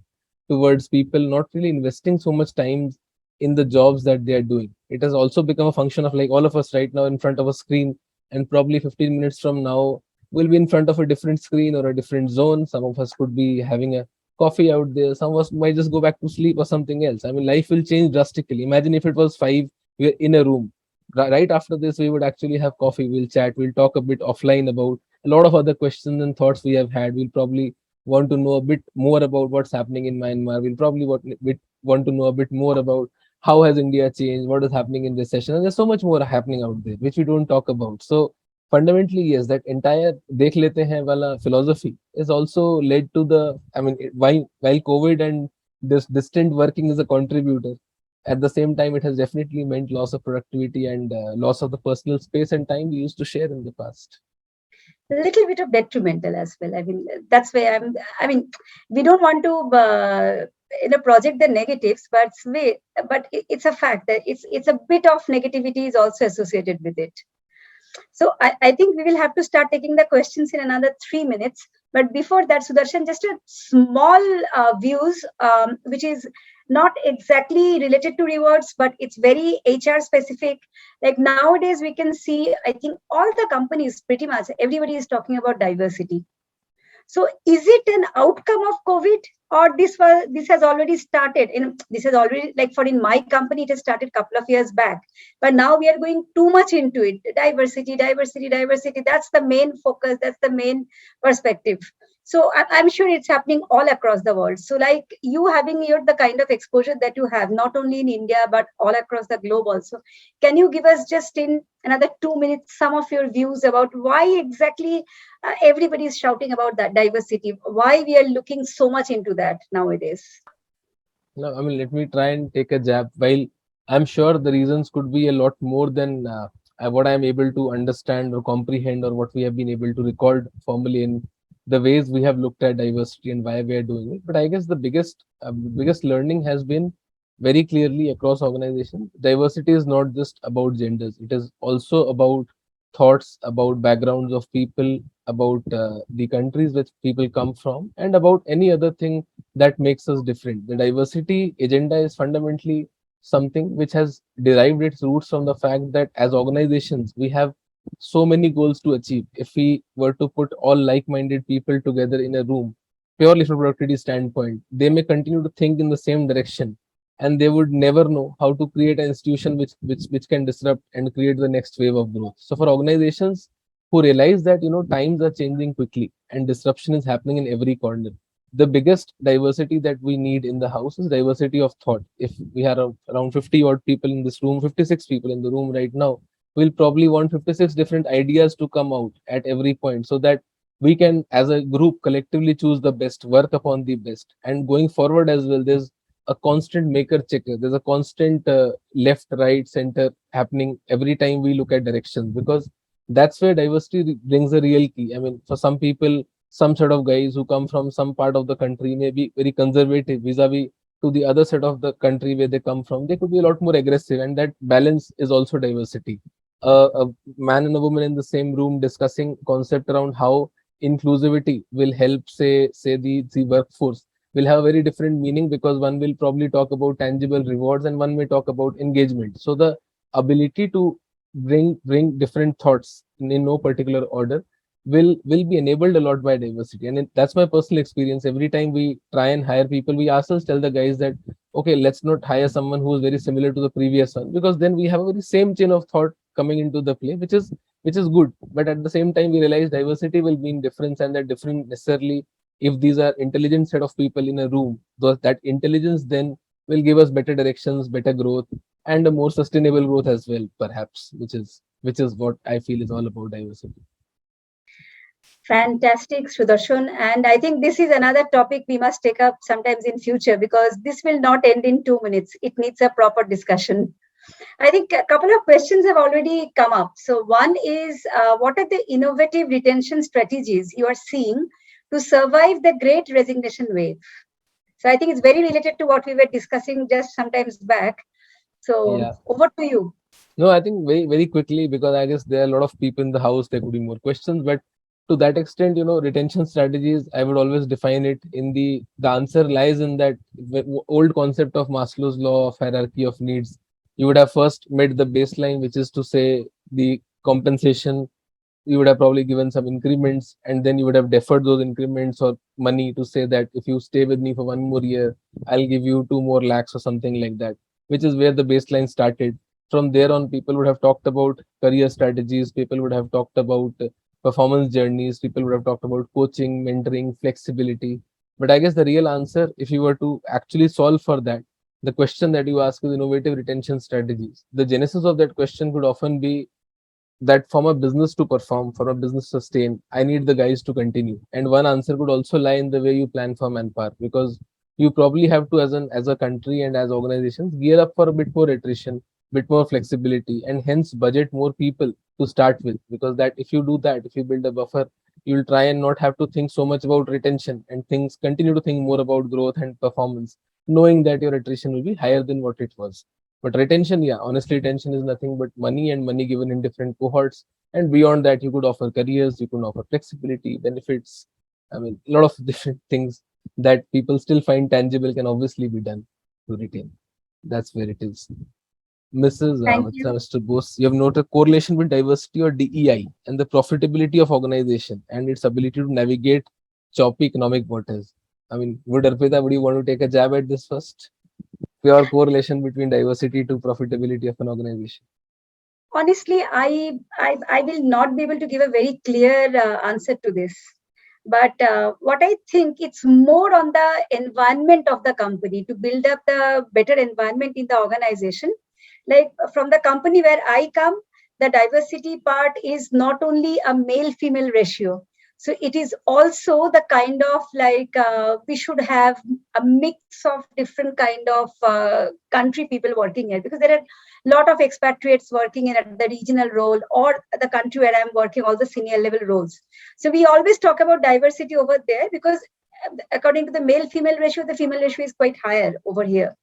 towards people not really investing so much time in the jobs that they are doing. It has also become a function of, like, all of us right now in front of a screen, and probably 15 minutes from now we'll be in front of a different screen or a different zone. Some of us could be having a coffee out there. Some of us might just go back to sleep or something else. I mean, life will change drastically. Imagine if it was five, we're in a room. Right after this, we would actually have coffee. We'll chat. We'll talk a bit offline about a lot of other questions and thoughts we have had. We'll probably want to know a bit more about what's happening in Myanmar. We'll probably want to know a bit more about how has India changed, what is happening in recession, and there's so much more happening out there which we don't talk about. So fundamentally, yes, that entire dekh lete hain wala philosophy is also led to the, I mean, while COVID and this distant working is a contributor, at the same time it has definitely meant loss of productivity and loss of the personal space and time we used to share in the past. A little bit of detrimental as well. I mean, that's why I mean, we don't want to project the negatives, but it's a fact that it's a bit of negativity is also associated with it. So I think we will have to start taking the questions in another 3 minutes. But before that, Sudarshan, just a small views, which is not exactly related to rewards, but it's very HR specific. Like nowadays, we can see, I think all the companies, pretty much everybody is talking about diversity. So is it an outcome of COVID, or this has already started? This has already, like, for in my company, it has started a couple of years back, but now we are going too much into it. Diversity, diversity, diversity. That's the main focus. That's the main perspective. So I'm sure it's happening all across the world. So like you having the kind of exposure that you have, not only in India, but all across the globe also. Can you give us just in another 2 minutes some of your views about why exactly everybody is shouting about that diversity? Why we are looking so much into that nowadays? No, I mean, let me try and take a jab. While I'm sure the reasons could be a lot more than what I'm able to understand or comprehend, or what we have been able to record formally in the ways we have looked at diversity and why we are doing it. But I guess the biggest learning has been very clearly across organizations. Diversity is not just about genders. It is also about thoughts, about backgrounds of people, about the countries which people come from, and about any other thing that makes us different. The diversity agenda is fundamentally something which has derived its roots from the fact that as organizations, we have so many goals to achieve. If we were to put all like minded people together in a room, purely from a productivity standpoint, they may continue to think in the same direction, and they would never know how to create an institution which can disrupt and create the next wave of growth. So for organizations who realize that, times are changing quickly and disruption is happening in every corner, the biggest diversity that we need in the house is diversity of thought. If we have around 50 odd people in this room, 56 people in the room right now, we'll probably want 56 different ideas to come out at every point, so that we can as a group collectively choose the best, work upon the best. And going forward as well, there's a constant maker checker, there's a constant left, right, center happening every time we look at directions, because that's where diversity brings a real key. I mean, for some people, some set of guys who come from some part of the country may be very conservative vis-a-vis to the other set of the country where they come from. They could be a lot more aggressive, and that balance is also diversity. A man and a woman in the same room discussing concept around how inclusivity will help, say the workforce, will have a very different meaning, because one will probably talk about tangible rewards and one may talk about engagement. So the ability to bring different thoughts in no particular order will be enabled a lot by diversity. And that's my personal experience. Every time we try and hire people, we ourselves tell the guys that, okay, let's not hire someone who is very similar to the previous one, because then we have a very same chain of thought coming into the play, which is good. But at the same time, we realize diversity will mean difference, and that different necessarily, if these are intelligent set of people in a room, that intelligence then will give us better directions, better growth, and a more sustainable growth as well, perhaps, which is what I feel is all about diversity. Fantastic, Sudarshan. And I think this is another topic we must take up sometimes in future, because this will not end in 2 minutes. It needs a proper discussion. I think a couple of questions have already come up. So one is, what are the innovative retention strategies you are seeing to survive the great resignation wave? So I think it's very related to what we were discussing just sometimes back. So Yeah. over to you. No, I think very, very quickly, because I guess there are a lot of people in the house, there could be more questions. But to that extent, retention strategies, I would always define it in the answer lies in that old concept of Maslow's law of hierarchy of needs. You would have first met the baseline, which is to say the compensation. You would have probably given some increments, and then you would have deferred those increments or money to say that if you stay with me for 1 more year, I'll give you 2 more lakhs or something like that, which is where the baseline started. From there on, people would have talked about career strategies, people would have talked about performance journeys, people would have talked about coaching, mentoring, flexibility. But I guess the real answer, if you were to actually solve for that, the question that you ask is innovative retention strategies. The genesis of that question could often be that from a business to perform, for a business to sustain, I need the guys to continue. And one answer could also lie in the way you plan for manpower, because you probably have to, as a country and as organizations, gear up for a bit more attrition, bit more flexibility, and hence budget more people to start with. Because that if you do that, if you build a buffer, you'll try and not have to think so much about retention, and things continue to think more about growth and performance, knowing that your attrition will be higher than what it was. But retention, yeah, honestly, retention is nothing but money, and money given in different cohorts. And beyond that, you could offer careers, you could offer flexibility, benefits. I mean, a lot of different things that people still find tangible can obviously be done to retain. That's where it is. Mrs. Thank Mitra, you. Mr. Bose, you have noted a correlation with diversity or DEI and the profitability of organization and its ability to navigate choppy economic waters. I mean, would you want to take a jab at this first? Pure correlation between diversity to profitability of an organization. Honestly, I will not be able to give a very clear answer to this. But what I think, it's more on the environment of the company to build up the better environment in the organization. Like from the company where I come, the diversity part is not only a male-female ratio. So it is also the kind of like we should have a mix of different kind of country people working here, because there are a lot of expatriates working in at the regional role or the country where I'm working, all the senior level roles. So we always talk about diversity over there because according to the male-female ratio, the female ratio is quite higher over here.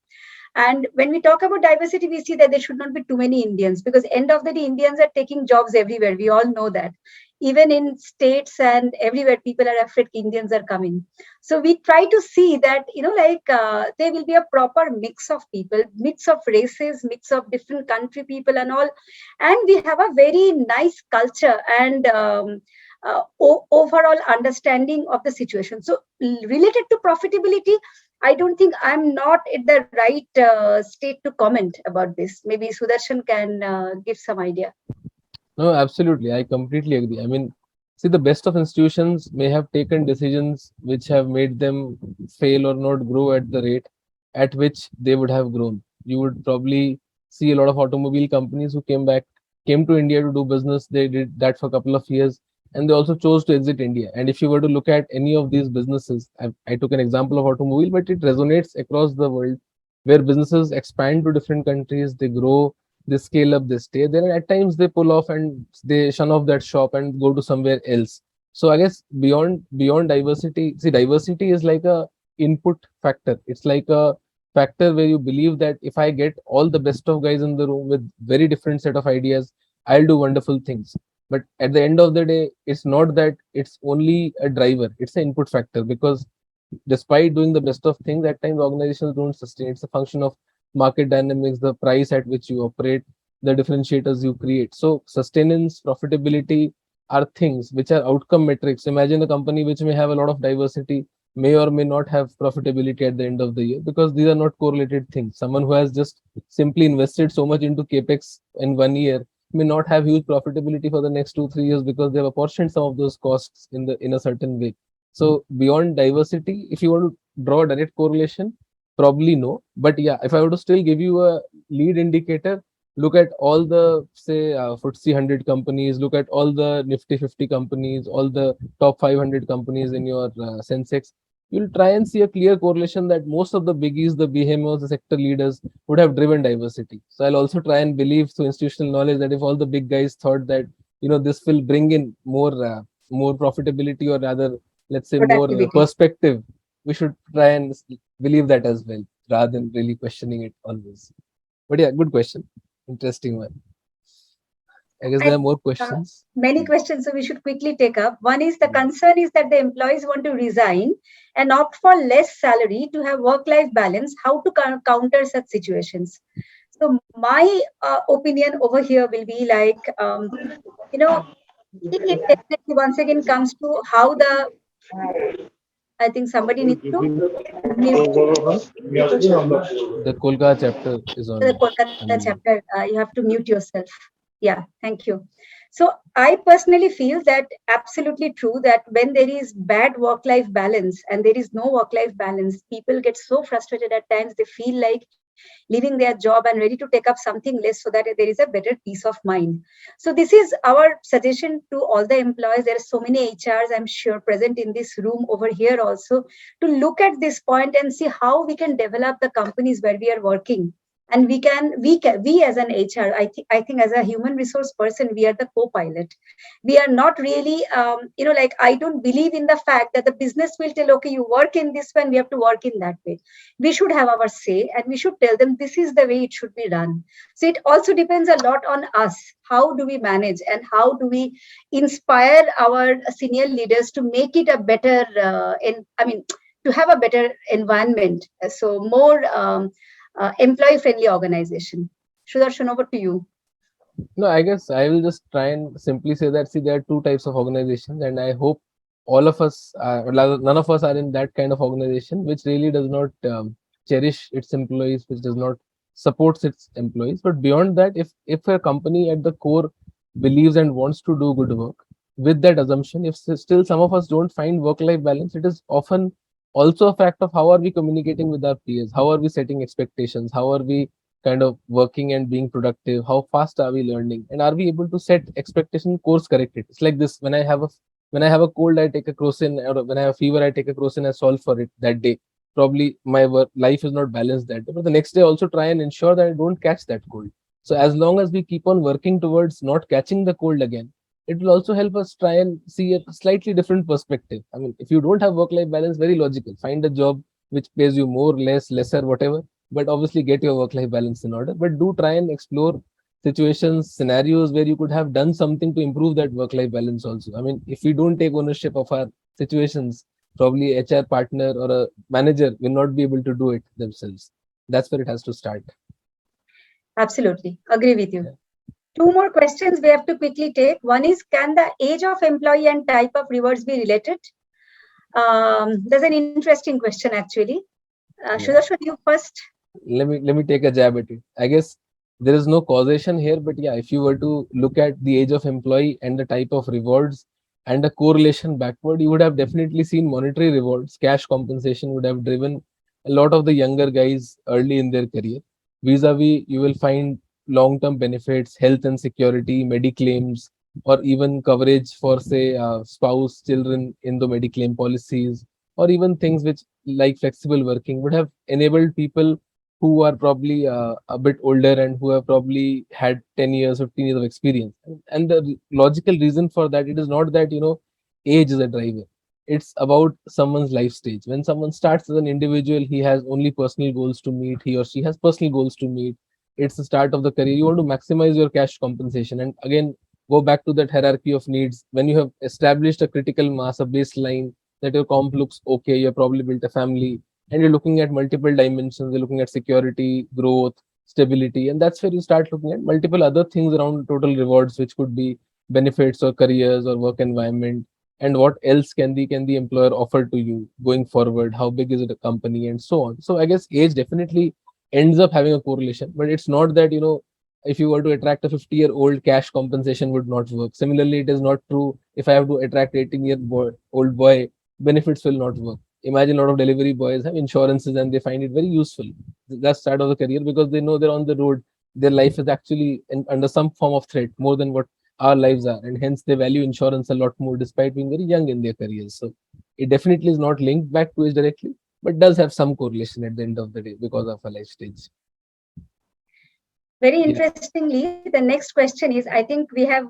And when we talk about diversity, we see that there should not be too many Indians, because end of the day, Indians are taking jobs everywhere. We all know that. Even in states and everywhere, people are afraid Indians are coming. So we try to see that, there will be a proper mix of people, mix of races, mix of different country people and all. And we have a very nice culture and overall understanding of the situation. So related to profitability, I don't think I'm not at the right state to comment about this. Maybe Sudarshan can give some idea. No, absolutely. I completely agree. I mean, see, the best of institutions may have taken decisions which have made them fail or not grow at the rate at which they would have grown. You would probably see a lot of automobile companies who came to India to do business. They did that for a couple of years, and they also chose to exit India. And if you were to look at any of these businesses, I took an example of automobile, but it resonates across the world, where businesses expand to different countries, they grow, they scale up, they stay there, and at times they pull off and they shun off that shop and go to somewhere else. So I guess beyond diversity, see, diversity is like a input factor. It's like a factor where you believe that if I get all the best of guys in the room with very different set of ideas, I'll do wonderful things. But at the end of the day, it's not that it's only a driver, it's an input factor, because despite doing the best of things, at times organizations don't sustain. It's a function of market dynamics, the price at which you operate, the differentiators you create. So sustenance, profitability are things which are outcome metrics. Imagine a company which may have a lot of diversity may or may not have profitability at the end of the year, because these are not correlated things. Someone who has just simply invested so much into capex in 1 year may not have huge profitability for the next 2-3 years because they have apportioned some of those costs in a certain way. So beyond diversity, if you want to draw a direct correlation, probably no. But yeah, if I were to still give you a lead indicator, look at all the say FTSE 100 companies, look at all the Nifty 50 companies, all the top 500 companies in your Sensex. You'll try and see a clear correlation that most of the biggies, the behemoths, the sector leaders would have driven diversity. So I'll also try and believe through institutional knowledge that if all the big guys thought that this will bring in more profitability, or rather, let's say more Productivity. perspective, we should try and believe that as well, rather than really questioning it always. But yeah, good question, interesting one. I guess there are more questions. Many questions, so we should quickly take up. One is, the concern is that the employees want to resign and opt for less salary to have work-life balance. How to counter such situations? So my opinion over here will be like, it definitely once again comes to how the, I think somebody needs to mute The Kolkata chapter is the on. Kolkata chapter. You have to mute yourself. Yeah, thank you. So I personally feel that absolutely true that when there is bad work-life balance and there is no work-life balance, people get so frustrated at times. They feel like leaving their job and ready to take up something less so that there is a better peace of mind. So this is our suggestion to all the employees. There are so many HRs, I'm sure, present in this room over here also, to look at this point and see how we can develop the companies where we are working. And we as an HR, I think as a human resource person, we are the co-pilot. We are not really, like, I don't believe in the fact that the business will tell, okay, you work in this way and we have to work in that way. We should have our say and we should tell them this is the way it should be done. So it also depends a lot on us. How do we manage and how do we inspire our senior leaders to make it a better, to have a better environment. So more employee-friendly organization. Sudarshan, over to you. No, I guess I will just try and simply say that, see, there are two types of organizations, and I hope all of us, none of us are in that kind of organization which really does not cherish its employees, which does not supports its employees. But beyond that, if a company at the core believes and wants to do good work, with that assumption, if still some of us don't find work-life balance, it is often also a fact of how are we communicating with our peers, how are we setting expectations, how are we kind of working and being productive, how fast are we learning, and are we able to set expectation, course correct it. It's like this: when I have a cold, I take a crocin, or when I have fever, I take a crocin, I solve for it that day. Probably my work life is not balanced that day, but the next day also try and ensure that I don't catch that cold. So as long as we keep on working towards not catching the cold again, it will also help us try and see a slightly different perspective. I mean, if you don't have work life balance, very logical, find a job which pays you more, less, lesser, whatever, but obviously get your work life balance in order. But do try and explore situations, scenarios where you could have done something to improve that work life balance also. I mean, if we don't take ownership of our situations, probably HR partner or a manager will not be able to do it themselves. That's where it has to start. Absolutely. Agree with you. Yeah. Two more questions we have to quickly take. One is, can the age of employee and type of rewards be related? There's an interesting question actually. Sudarshan, you first. Let me take a jab at it. I guess there is no causation here, but yeah, if you were to look at the age of employee and the type of rewards and a correlation backward, you would have definitely seen monetary rewards, cash compensation would have driven a lot of the younger guys early in their career. Vis-a-vis, you will find long-term benefits, health and security, mediclaims, or even coverage for, say, spouse, children in the mediclaim policies, or even things which, like flexible working, would have enabled people who are probably a bit older and who have probably had 10 years, 15 years of experience. And the logical reason for that, it is not that, age is a driver. It's about someone's life stage. When someone starts as an individual, he has only personal goals to meet, he or she has personal goals to meet. It's the start of the career. You want to maximize your cash compensation. And again, go back to that hierarchy of needs. When you have established a critical mass, a baseline, that your comp looks okay, you're probably built a family, and you're looking at multiple dimensions. You're looking at security, growth, stability, and that's where you start looking at multiple other things around total rewards, which could be benefits or careers or work environment, and what else can the employer offer to you going forward, how big is it a company, and so on. So I guess age definitely ends up having a correlation, but it's not that if you were to attract a 50-year-old, cash compensation would not work. Similarly, it is not true if I have to attract 18-year-old boy, benefits will not work. Imagine a lot of delivery boys have insurances and they find it very useful. That's start of the career because they know they're on the road. Their life is actually under some form of threat more than what our lives are, and hence they value insurance a lot more despite being very young in their careers. So it definitely is not linked back to age directly, but does have some correlation at the end of the day because of a life stage. Very Yeah. interestingly, the next question is, I think we have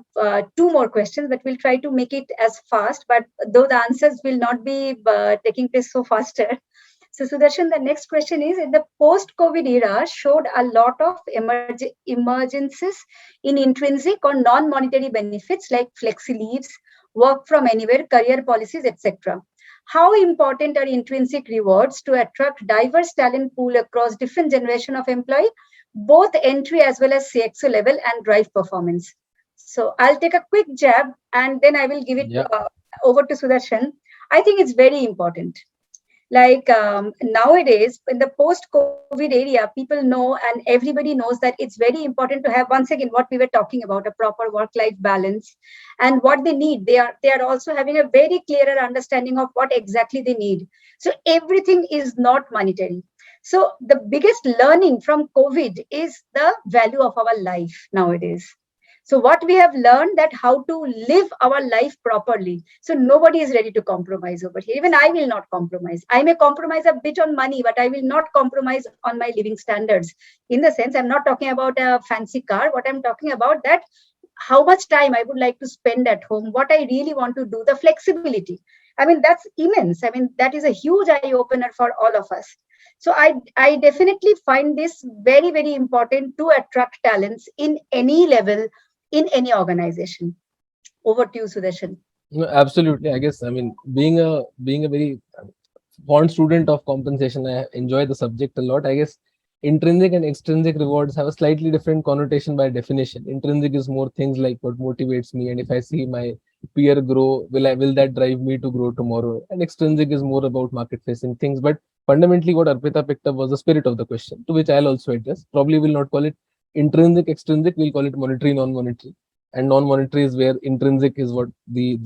two more questions, but we'll try to make it as fast, but though the answers will not be taking place so faster. So Sudarshan, the next question is, in the post-COVID era showed a lot of emergences in intrinsic or non-monetary benefits like flexi leaves, work from anywhere, career policies, etc. How important are intrinsic rewards to attract diverse talent pool across different generation of employee, both entry as well as CXO level, and drive performance? So I'll take a quick jab and then I will give it Yeah. over to Sudarshan. I think it's very important. Like nowadays, in the post-COVID area, people know and everybody knows that it's very important to have, once again, what we were talking about, a proper work-life balance and what they need. They are also having a very clearer understanding of what exactly they need. So everything is not monetary. So the biggest learning from COVID is the value of our life nowadays. So what we have learned, that how to live our life properly. So nobody is ready to compromise over here. Even I will not compromise. I may compromise a bit on money, but I will not compromise on my living standards. In the sense, I'm not talking about a fancy car. What I'm talking about, that how much time I would like to spend at home, what I really want to do, the flexibility. I mean, that's immense. I mean, that is a huge eye opener for all of us. So I definitely find this very, very important to attract talents in any level, in any organization. Over to you, Sudarshan. No, absolutely. I guess, I mean, being a very fond student of compensation, I enjoy the subject a lot. I guess intrinsic and extrinsic rewards have a slightly different connotation by definition. Intrinsic is more things like what motivates me, and if I see my peer grow, will that drive me to grow tomorrow? And extrinsic is more about market facing things. But fundamentally, what Arpita picked up was the spirit of the question, to which I'll also address. Probably will not call it intrinsic, extrinsic. We'll call it monetary, non-monetary, and non-monetary is where intrinsic is what the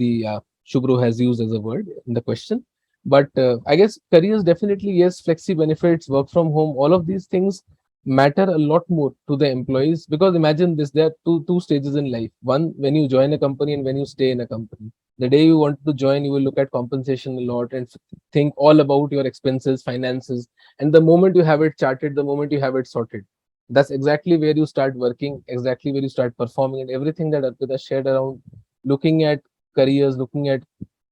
Shubhru has used as a word in the question. But I guess careers definitely, yes, flexi benefits, work from home, all of these things matter a lot more to the employees, because imagine this: there are two stages in life. One, when you join a company, and when you stay in a company. The day you want to join, you will look at compensation a lot and think all about your expenses, finances, and the moment you have it charted, the moment you have it sorted, that's exactly where you start working, exactly where you start performing, and everything that Arpita shared around looking at careers, looking at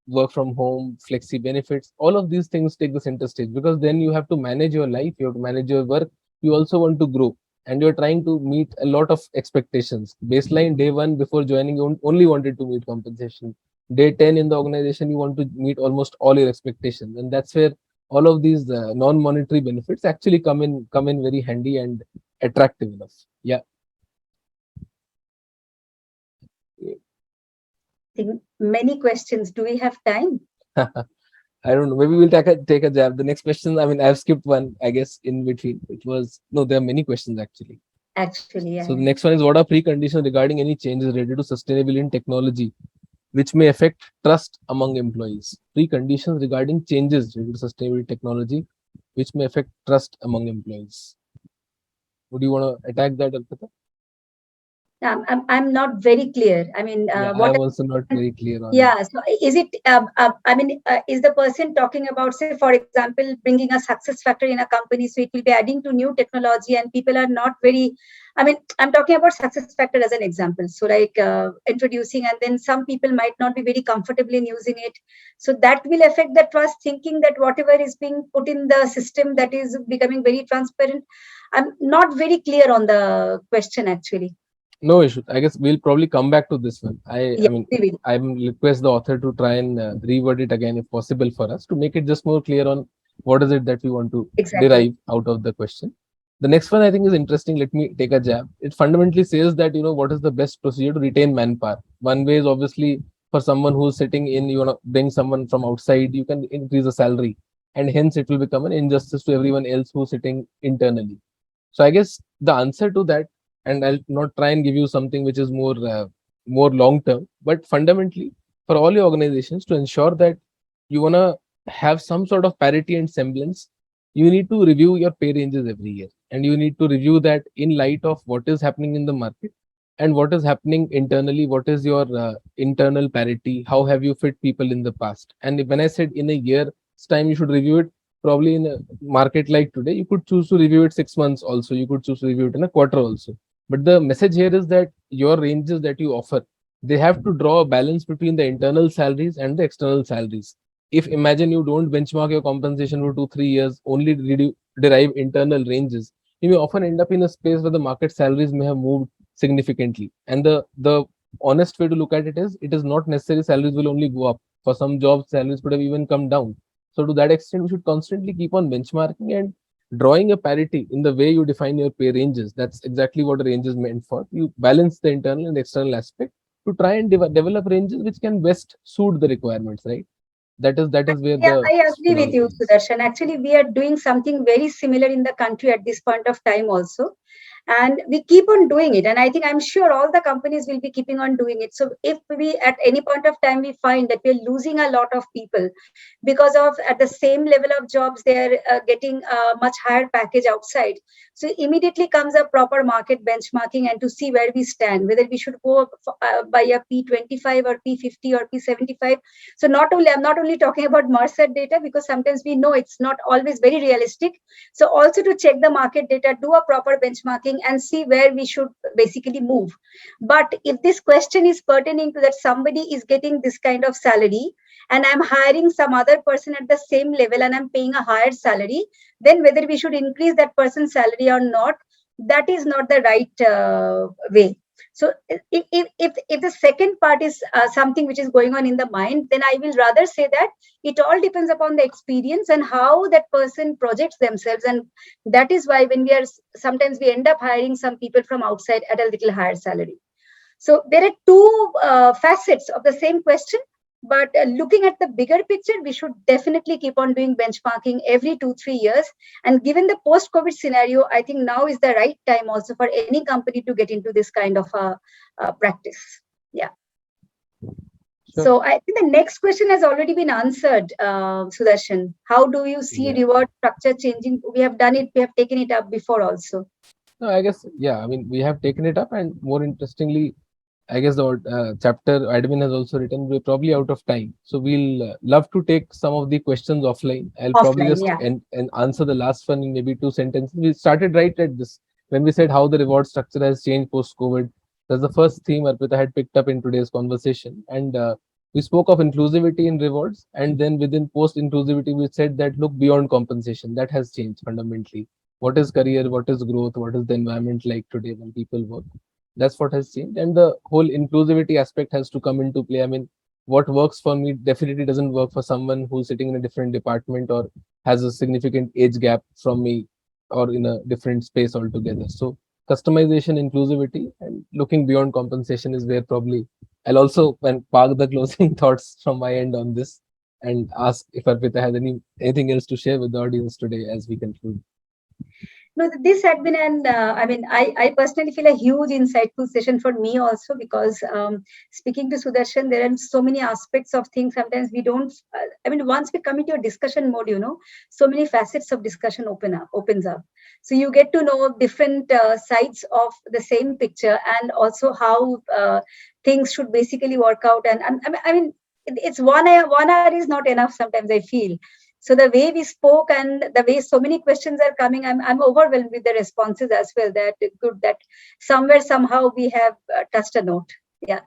work from home, flexi benefits, all of these things take the center stage, because then you have to manage your life, you have to manage your work, you also want to grow, and you're trying to meet a lot of expectations. Baseline day one before joining, you only wanted to meet compensation. Day 10 in the organization, you want to meet almost all your expectations, and that's where all of these non-monetary benefits actually come in very handy and attractive enough. Yeah. I think many questions. Do we have time? I don't know. Maybe we'll take a jab. The next question, I mean, I've skipped one, I guess, in between. It was no, there are many questions actually. Actually, So yeah. the next one is, what are preconditions regarding any changes related to sustainability in technology which may affect trust among employees? Preconditions regarding changes related to sustainability technology which may affect trust among employees. Would you want to attack that, Arpita? I'm not very clear. I mean, Yeah, what I'm also not very clear on it. Yeah, so is it, I mean, is the person talking about, say, for example, bringing a success factor in a company, so it will be adding to new technology and people are not very, I mean, I'm talking about success factor as an example. So like introducing, and then some people might not be very comfortable in using it. So that will affect the trust, thinking that whatever is being put in the system, that is becoming very transparent. I'm not very clear on the question actually. No issue. I guess we'll probably come back to this one. I Yeah, mean, we will. I request the author to try and reword it again if possible for us to make it just more clear on what is it that we want to Exactly. derive out of the question. The next one I think is interesting. Let me take a jab. It fundamentally says that, what is the best procedure to retain manpower. One way is obviously for someone who's sitting in, you want to bring someone from outside, you can increase the salary, and hence it will become an injustice to everyone else who's sitting internally. So I guess the answer to that and I'll not try and give you something which is more long term, but fundamentally for all your organizations to ensure that you wanna have some sort of parity and semblance, you need to review your pay ranges every year, and you need to review that in light of what is happening in the market and what is happening internally. What is your internal parity? How have you fit people in the past? And when I said in a year's time you should review it, probably in a market like today, you could choose to review it 6 months also. You could choose to review it in a quarter also. But the message here is that your ranges that you offer, they have to draw a balance between the internal salaries and the external salaries. If imagine you don't benchmark your compensation for 2 3 years, only derive internal ranges, you may often end up in a space where the market salaries may have moved significantly. And the honest way to look at it is not necessary salaries will only go up. For some jobs, salaries could have even come down. So to that extent, we should constantly keep on benchmarking and drawing a parity in the way you define your pay ranges. That's exactly what a range is meant for. You balance the internal and external aspect to try and develop ranges which can best suit the requirements, right? That is where Yeah, the I agree with you, philosophy is. Sudarshan. Actually, we are doing something very similar in the country at this point of time also. And we keep on doing it. And I think I'm sure all the companies will be keeping on doing it. So if we at any point of time we find that we're losing a lot of people because of at the same level of jobs, they're getting a much higher package outside. So immediately comes a proper market benchmarking and to see where we stand, whether we should go by a P25 or P50 or P75. So I'm not only talking about Mercer data, because sometimes we know it's not always very realistic. So also to check the market data, do a proper benchmarking and see where we should basically move. But if this question is pertaining to that somebody is getting this kind of salary and I'm hiring some other person at the same level and I'm paying a higher salary, then whether we should increase that person's salary or not, that is not the right way. So if the second part is something which is going on in the mind, then I will rather say that it all depends upon the experience and how that person projects themselves. And that is why when sometimes we end up hiring some people from outside at a little higher salary. So there are two facets of the same question, but looking at the bigger picture, we should definitely keep on doing benchmarking every 2 3 years. And given the post-COVID scenario, I think now is the right time also for any company to get into this kind of practice. Yeah. Sure. So I think the next question has already been answered, Sudarshan. How do you see reward structure changing? We have done it. We have taken it up before also. No, I guess, yeah, I mean, we have taken it up, and more interestingly, I guess the chapter admin has also written, we're probably out of time. So we'll love to take some of the questions offline. I'll probably Offline, just yeah. and answer the last one in maybe 2 sentences. We started right at this when we said how the reward structure has changed post-COVID. That's the first theme Arpita had picked up in today's conversation. And we spoke of inclusivity in rewards. And then within post-inclusivity, we said that look beyond compensation. That has changed fundamentally. What is career? What is growth? What is the environment like today when people work? That's what has changed, and the whole inclusivity aspect has to come into play. I mean, what works for me definitely doesn't work for someone who's sitting in a different department or has a significant age gap from me or in a different space altogether. So customization, inclusivity, and looking beyond compensation is where probably I'll also park the closing thoughts from my end on this and ask if Arpita has anything else to share with the audience today as we conclude. No, this had been I personally feel a huge insightful session for me also, because speaking to Sudarshan, there are so many aspects of things. Sometimes we don't, once we come into a discussion mode, so many facets of discussion opens up. So you get to know different sides of the same picture, and also how things should basically work out. And it's 1 hour is not enough sometimes, I feel. So the way we spoke and the way so many questions are coming, I'm overwhelmed with the responses as well. That good that somewhere somehow we have touched a note. Yeah.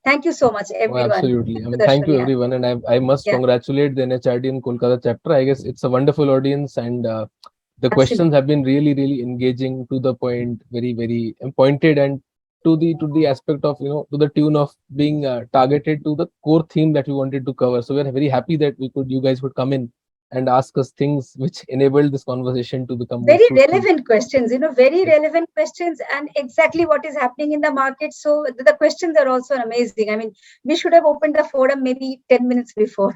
Thank you so much, everyone. Oh, absolutely. I mean, thank you, everyone. And I must congratulate the NHRD in Kolkata chapter. I guess it's a wonderful audience, and the questions have been really, really engaging, to the point, very, very pointed, and to the aspect of, to the tune of being targeted to the core theme that we wanted to cover. So we're very happy that you guys would come in and ask us things which enabled this conversation to become very relevant questions, very relevant questions, and exactly what is happening in the market. So the questions are also amazing. I mean, we should have opened the forum maybe 10 minutes before.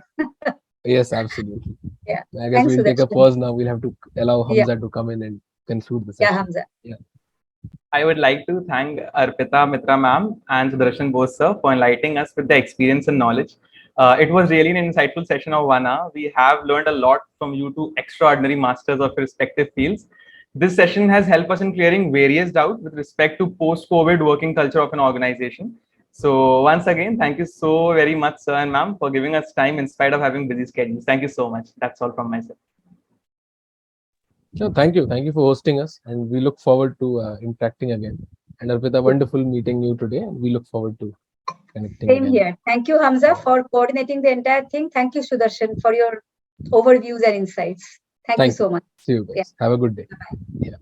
Yes, absolutely. Yeah. I guess we'll take a pause now. We'll have to allow Hamza to come in and conclude the session. Yeah, Hamza. Yeah. I would like to thank Arpita, Mitra ma'am, and Sudarshan Bose sir for enlightening us with the experience and knowledge. It was really an insightful session of 1 hour. We have learned a lot from you two extraordinary masters of your respective fields. This session has helped us in clearing various doubts with respect to post-COVID working culture of an organization. So once again, thank you so very much, sir and ma'am, for giving us time in spite of having busy schedules. Thank you so much. That's all from myself. No, thank you. Thank you for hosting us. And we look forward to interacting again. And Arpita, wonderful meeting you today. And we look forward to connecting Same again. here. Thank you, Hamza, for coordinating the entire thing. Thank you, Sudarshan, for your overviews and insights. Thank you so much. See you guys. Yeah. Have a good day. Bye-bye. Yeah.